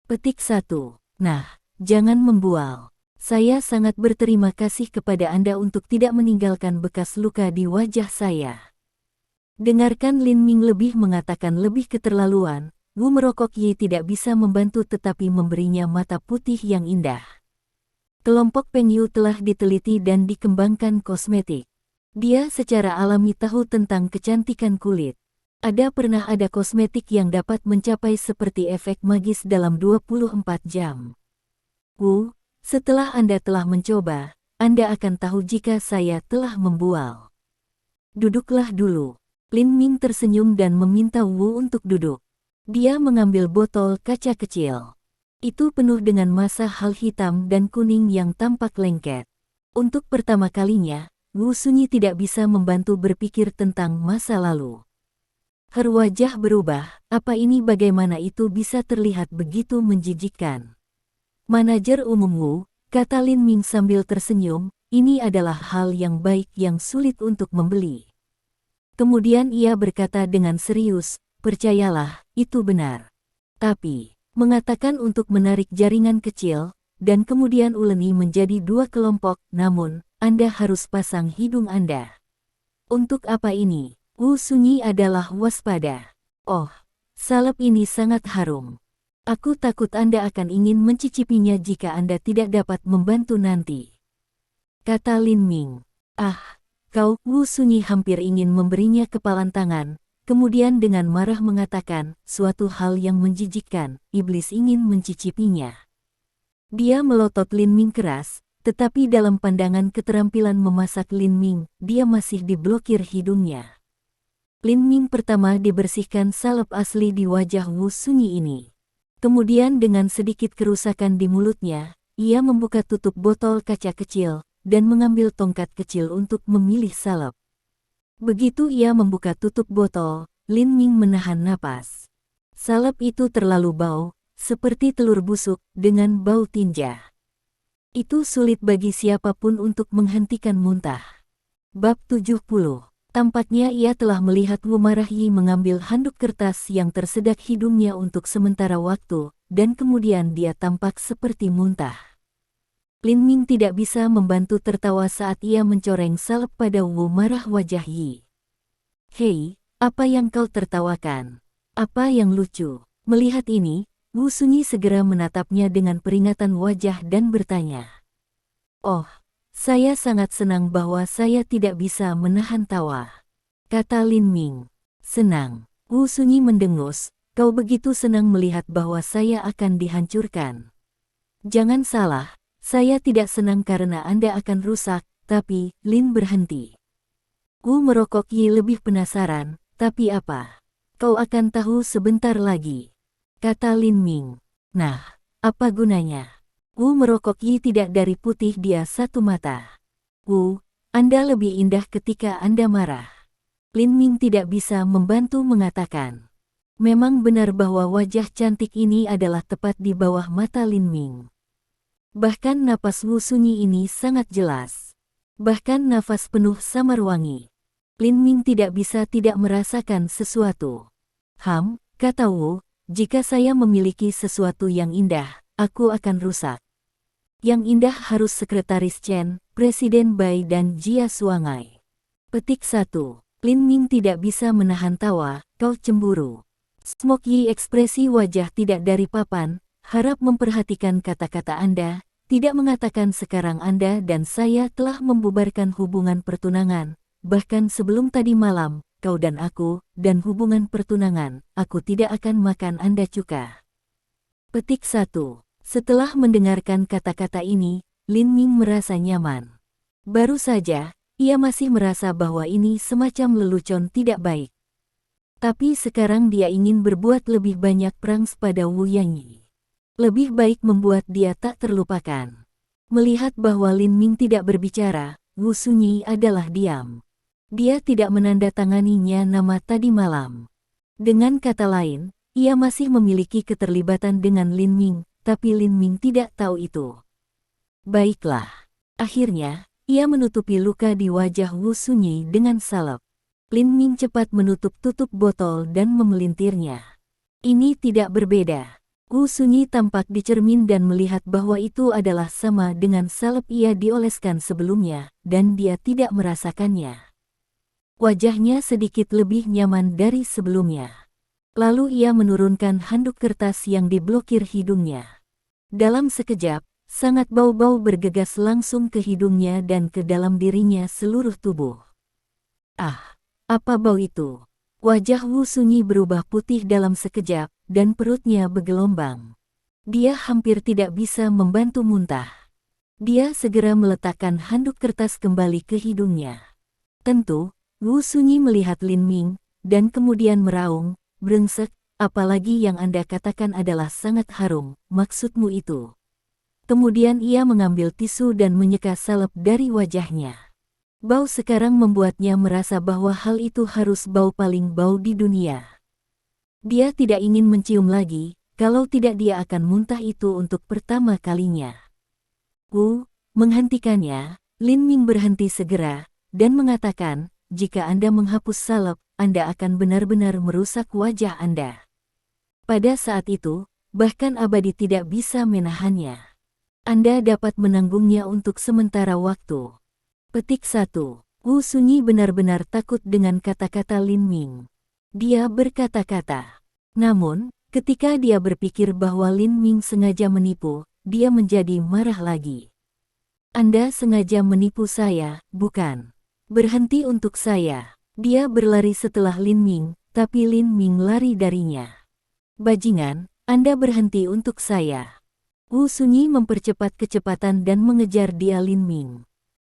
Petik 1. Nah, jangan membual. Saya sangat berterima kasih kepada Anda untuk tidak meninggalkan bekas luka di wajah saya. Dengarkan Lin Ming lebih mengatakan lebih keterlaluan. Wu merokok Yi tidak bisa membantu tetapi memberinya mata putih yang indah. Kelompok Peng Yu telah diteliti dan dikembangkan kosmetik. Dia secara alami tahu tentang kecantikan kulit. Pernah ada kosmetik yang dapat mencapai seperti efek magis dalam 24 jam. Wu, setelah Anda telah mencoba, Anda akan tahu jika saya telah membual. Duduklah dulu. Lin Ming tersenyum dan meminta Wu untuk duduk. Dia mengambil botol kaca kecil. Itu penuh dengan massa hal hitam dan kuning yang tampak lengket. Untuk pertama kalinya, Wu Sunyi tidak bisa membantu berpikir tentang masa lalu. Her wajah berubah, apa ini bagaimana itu bisa terlihat begitu menjijikkan? Manajer umum Wu, kata Lin Ming sambil tersenyum, ini adalah hal yang baik yang sulit untuk membeli. Kemudian ia berkata dengan serius, percayalah, itu benar. Tapi, mengatakan untuk menarik jaringan kecil, dan kemudian uleni menjadi 2 kelompok, namun, Anda harus pasang hidung Anda. Untuk apa ini? Wu Sunyi adalah waspada. Oh, salep ini sangat harum. Aku takut Anda akan ingin mencicipinya jika Anda tidak dapat membantu nanti. Kata Lin Ming. Wu Sunyi hampir ingin memberinya kepalan tangan. Kemudian dengan marah mengatakan, suatu hal yang menjijikkan, iblis ingin mencicipinya. Dia melotot Lin Ming keras, tetapi dalam pandangan keterampilan memasak Lin Ming, dia masih diblokir hidungnya. Lin Ming pertama dibersihkan salep asli di wajah Wu Sunyi ini. Kemudian dengan sedikit kerusakan di mulutnya, ia membuka tutup botol kaca kecil, dan mengambil tongkat kecil untuk memilih salep. Begitu ia membuka tutup botol, Lin Ming menahan napas. Salep itu terlalu bau, seperti telur busuk, dengan bau tinja. Itu sulit bagi siapapun untuk menghentikan muntah. Bab 70. Tampaknya ia telah melihat Wu Marahyi mengambil handuk kertas yang tersedak hidungnya untuk sementara waktu, dan kemudian dia tampak seperti muntah. Lin Ming tidak bisa membantu tertawa saat ia mencoreng salep pada Wu Marah wajah Yi. Hei, apa yang kau tertawakan? Apa yang lucu? Melihat ini, Wu Sunyi segera menatapnya dengan peringatan wajah dan bertanya. Oh, saya sangat senang bahwa saya tidak bisa menahan tawa. Kata Lin Ming. Senang. Wu Sunyi mendengus, kau begitu senang melihat bahwa saya akan dihancurkan. Jangan salah, saya tidak senang karena Anda akan rusak, tapi, Lin berhenti. Wu merokok Yi lebih penasaran, tapi apa? Kau akan tahu sebentar lagi, kata Lin Ming. Nah, apa gunanya? Wu merokok Yi tidak dari putih dia satu mata. Wu, Anda lebih indah ketika Anda marah. Lin Ming tidak bisa membantu mengatakan. Memang benar bahwa wajah cantik ini adalah tepat di bawah mata Lin Ming. Bahkan napas Wu sunyi ini sangat jelas. Bahkan nafas penuh samar wangi. Lin Ming tidak bisa tidak merasakan sesuatu. Kata Wu, jika saya memiliki sesuatu yang indah, aku akan rusak. Yang indah harus Sekretaris Chen, Presiden Bai dan Jia Suangai. Petik 1. Lin Ming tidak bisa menahan tawa, kau cemburu. Smoky ekspresi wajah tidak dari papan, harap memperhatikan kata-kata Anda, tidak mengatakan sekarang Anda dan saya telah membubarkan hubungan pertunangan, bahkan sebelum tadi malam, kau dan aku, dan hubungan pertunangan, aku tidak akan makan Anda cuka. Petik 1. Setelah mendengarkan kata-kata ini, Lin Ming merasa nyaman. Baru saja, ia masih merasa bahwa ini semacam lelucon tidak baik. Tapi sekarang dia ingin berbuat lebih banyak perang pada Wu Yanyi. Lebih baik membuat dia tak terlupakan. Melihat bahwa Lin Ming tidak berbicara, Wu Sunyi adalah diam. Dia tidak menandatanganinya nama tadi malam. Dengan kata lain, ia masih memiliki keterlibatan dengan Lin Ming, tapi Lin Ming tidak tahu itu. Baiklah. Akhirnya, ia menutupi luka di wajah Wu Sunyi dengan salep. Lin Ming cepat menutup tutup botol dan memelintirnya. Ini tidak berbeda. Wu Sunyi tampak di cermin dan melihat bahwa itu adalah sama dengan salep ia dioleskan sebelumnya, dan dia tidak merasakannya. Wajahnya sedikit lebih nyaman dari sebelumnya. Lalu ia menurunkan handuk kertas yang diblokir hidungnya. Dalam sekejap, sangat bau-bau bergegas langsung ke hidungnya dan ke dalam dirinya seluruh tubuh. Ah! Apa bau itu? Wajah Wu Sunyi berubah putih dalam sekejap, dan perutnya bergelombang. Dia hampir tidak bisa membantu muntah. Dia segera meletakkan handuk kertas kembali ke hidungnya. Tentu, Wu Sunyi melihat Lin Ming, dan kemudian meraung, brengsek, apalagi yang Anda katakan adalah sangat harum, maksudmu itu. Kemudian ia mengambil tisu dan menyeka salep dari wajahnya. Bau sekarang membuatnya merasa bahwa hal itu harus bau paling bau di dunia. Dia tidak ingin mencium lagi, kalau tidak dia akan muntah itu untuk pertama kalinya. Menghentikannya, Lin Ming berhenti segera, dan mengatakan, jika Anda menghapus salep, Anda akan benar-benar merusak wajah Anda. Pada saat itu, bahkan abadi tidak bisa menahannya. Anda dapat menanggungnya untuk sementara waktu. Petik 1. Wu Sunyi benar-benar takut dengan kata-kata Lin Ming. Dia berkata-kata. Namun, ketika dia berpikir bahwa Lin Ming sengaja menipu, dia menjadi marah lagi. Anda sengaja menipu saya, bukan? Berhenti untuk saya. Dia berlari setelah Lin Ming, tapi Lin Ming lari darinya. Bajingan, Anda berhenti untuk saya. Wu Sunyi mempercepat kecepatan dan mengejar dia Lin Ming.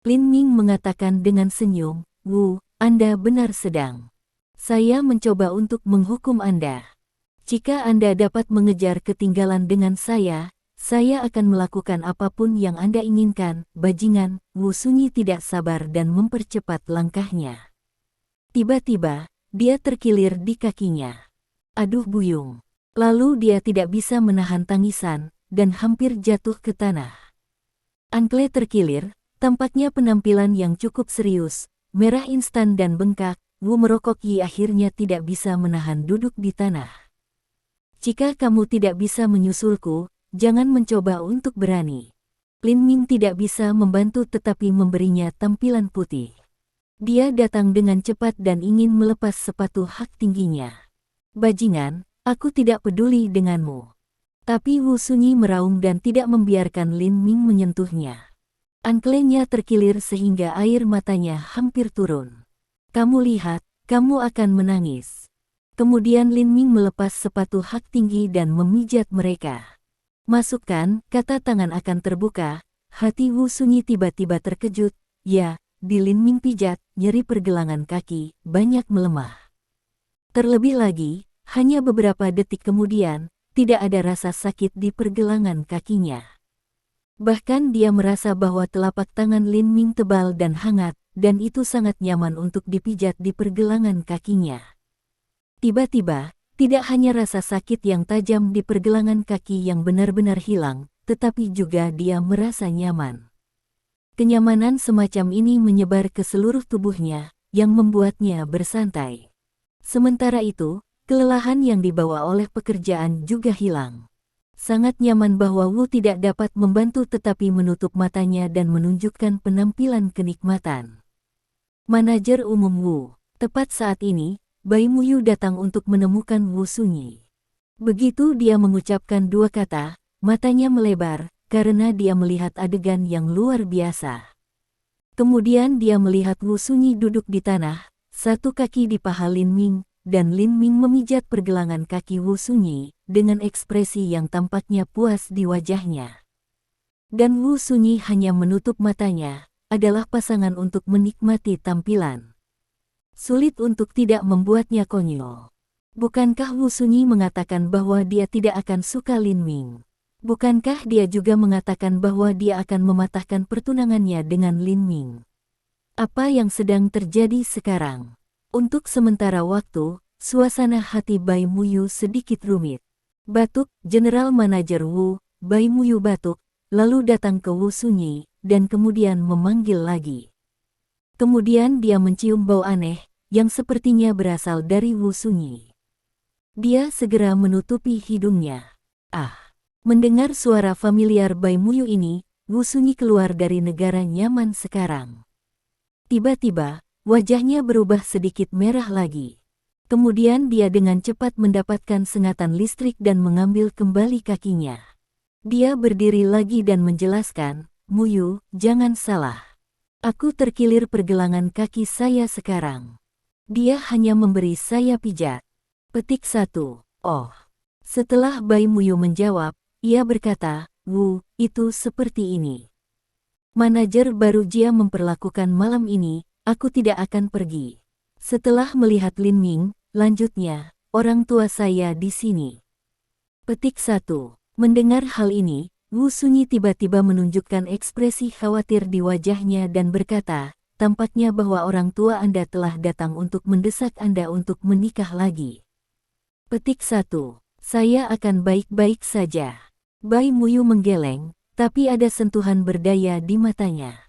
Lin Ming mengatakan dengan senyum, Wu, Anda benar sedang. Saya mencoba untuk menghukum Anda. Jika Anda dapat mengejar ketinggalan dengan saya akan melakukan apapun yang Anda inginkan, bajingan. Wu Sunyi tidak sabar dan mempercepat langkahnya. Tiba-tiba, dia terkilir di kakinya. Aduh buyung. Lalu dia tidak bisa menahan tangisan, dan hampir jatuh ke tanah. Ankle terkilir. Tampaknya penampilan yang cukup serius, merah instan dan bengkak, Wu merokok Yi akhirnya tidak bisa menahan duduk di tanah. Jika kamu tidak bisa menyusulku, jangan mencoba untuk berani. Lin Ming tidak bisa membantu tetapi memberinya tampilan putih. Dia datang dengan cepat dan ingin melepas sepatu hak tingginya. Bajingan, aku tidak peduli denganmu. Tapi Wu Sunyi meraung dan tidak membiarkan Lin Ming menyentuhnya. Anklenya terkilir sehingga air matanya hampir turun. Kamu lihat, kamu akan menangis. Kemudian Lin Ming melepas sepatu hak tinggi dan memijat mereka. Masukkan, kata tangan akan terbuka. Hati Wu Sunyi tiba-tiba terkejut. Ya, di Lin Ming pijat, nyeri pergelangan kaki, banyak melemah. Terlebih lagi, hanya beberapa detik kemudian, tidak ada rasa sakit di pergelangan kakinya. Bahkan dia merasa bahwa telapak tangan Lin Ming tebal dan hangat, dan itu sangat nyaman untuk dipijat di pergelangan kakinya. Tiba-tiba, tidak hanya rasa sakit yang tajam di pergelangan kaki yang benar-benar hilang, tetapi juga dia merasa nyaman. Kenyamanan semacam ini menyebar ke seluruh tubuhnya, yang membuatnya bersantai. Sementara itu, kelelahan yang dibawa oleh pekerjaan juga hilang. Sangat nyaman bahwa Wu tidak dapat membantu tetapi menutup matanya dan menunjukkan penampilan kenikmatan. Manajer umum Wu, tepat saat ini, Bai Muyu datang untuk menemukan Wu Sunyi. Begitu dia mengucapkan dua kata, matanya melebar, karena dia melihat adegan yang luar biasa. Kemudian dia melihat Wu Sunyi duduk di tanah, satu kaki di paha Lin Ming, dan Lin Ming memijat pergelangan kaki Wu Sunyi, dengan ekspresi yang tampaknya puas di wajahnya. Dan Wu Sunyi hanya menutup matanya, adalah pasangan untuk menikmati tampilan. Sulit untuk tidak membuatnya konyol. Bukankah Wu Sunyi mengatakan bahwa dia tidak akan suka Lin Ming? Bukankah dia juga mengatakan bahwa dia akan mematahkan pertunangannya dengan Lin Ming? Apa yang sedang terjadi sekarang? Untuk sementara waktu, suasana hati Bai Muyu sedikit rumit. Batuk, General Manager Wu, Bai Muyu batuk, lalu datang ke Wu Sunyi, dan kemudian memanggil lagi. Kemudian dia mencium bau aneh, yang sepertinya berasal dari Wu Sunyi. Dia segera menutupi hidungnya. Mendengar suara familiar Bai Muyu ini, Wu Sunyi keluar dari negara nyaman sekarang. Tiba-tiba, wajahnya berubah sedikit merah lagi. Kemudian dia dengan cepat mendapatkan sengatan listrik dan mengambil kembali kakinya. Dia berdiri lagi dan menjelaskan, Muyu, jangan salah. Aku terkilir pergelangan kaki saya sekarang. Dia hanya memberi saya pijat. Petik 1. Oh. Setelah Bai Muyu menjawab, ia berkata, Wu, itu seperti ini. Manajer baru Jia memperlakukan malam ini, aku tidak akan pergi. Setelah melihat Lin Ming, lanjutnya, orang tua saya di sini. Petik 1. Mendengar hal ini, Wu Sunyi tiba-tiba menunjukkan ekspresi khawatir di wajahnya dan berkata, tampaknya bahwa orang tua Anda telah datang untuk mendesak Anda untuk menikah lagi. Petik 1. Saya akan baik-baik saja. Bai Muyu menggeleng, tapi ada sentuhan berdaya di matanya.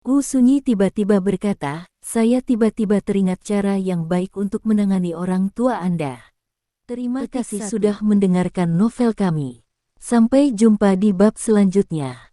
Wu Sunyi tiba-tiba berkata, saya tiba-tiba teringat cara yang baik untuk menangani orang tua Anda. Terima kasih sudah mendengarkan novel kami. Sampai jumpa di bab selanjutnya.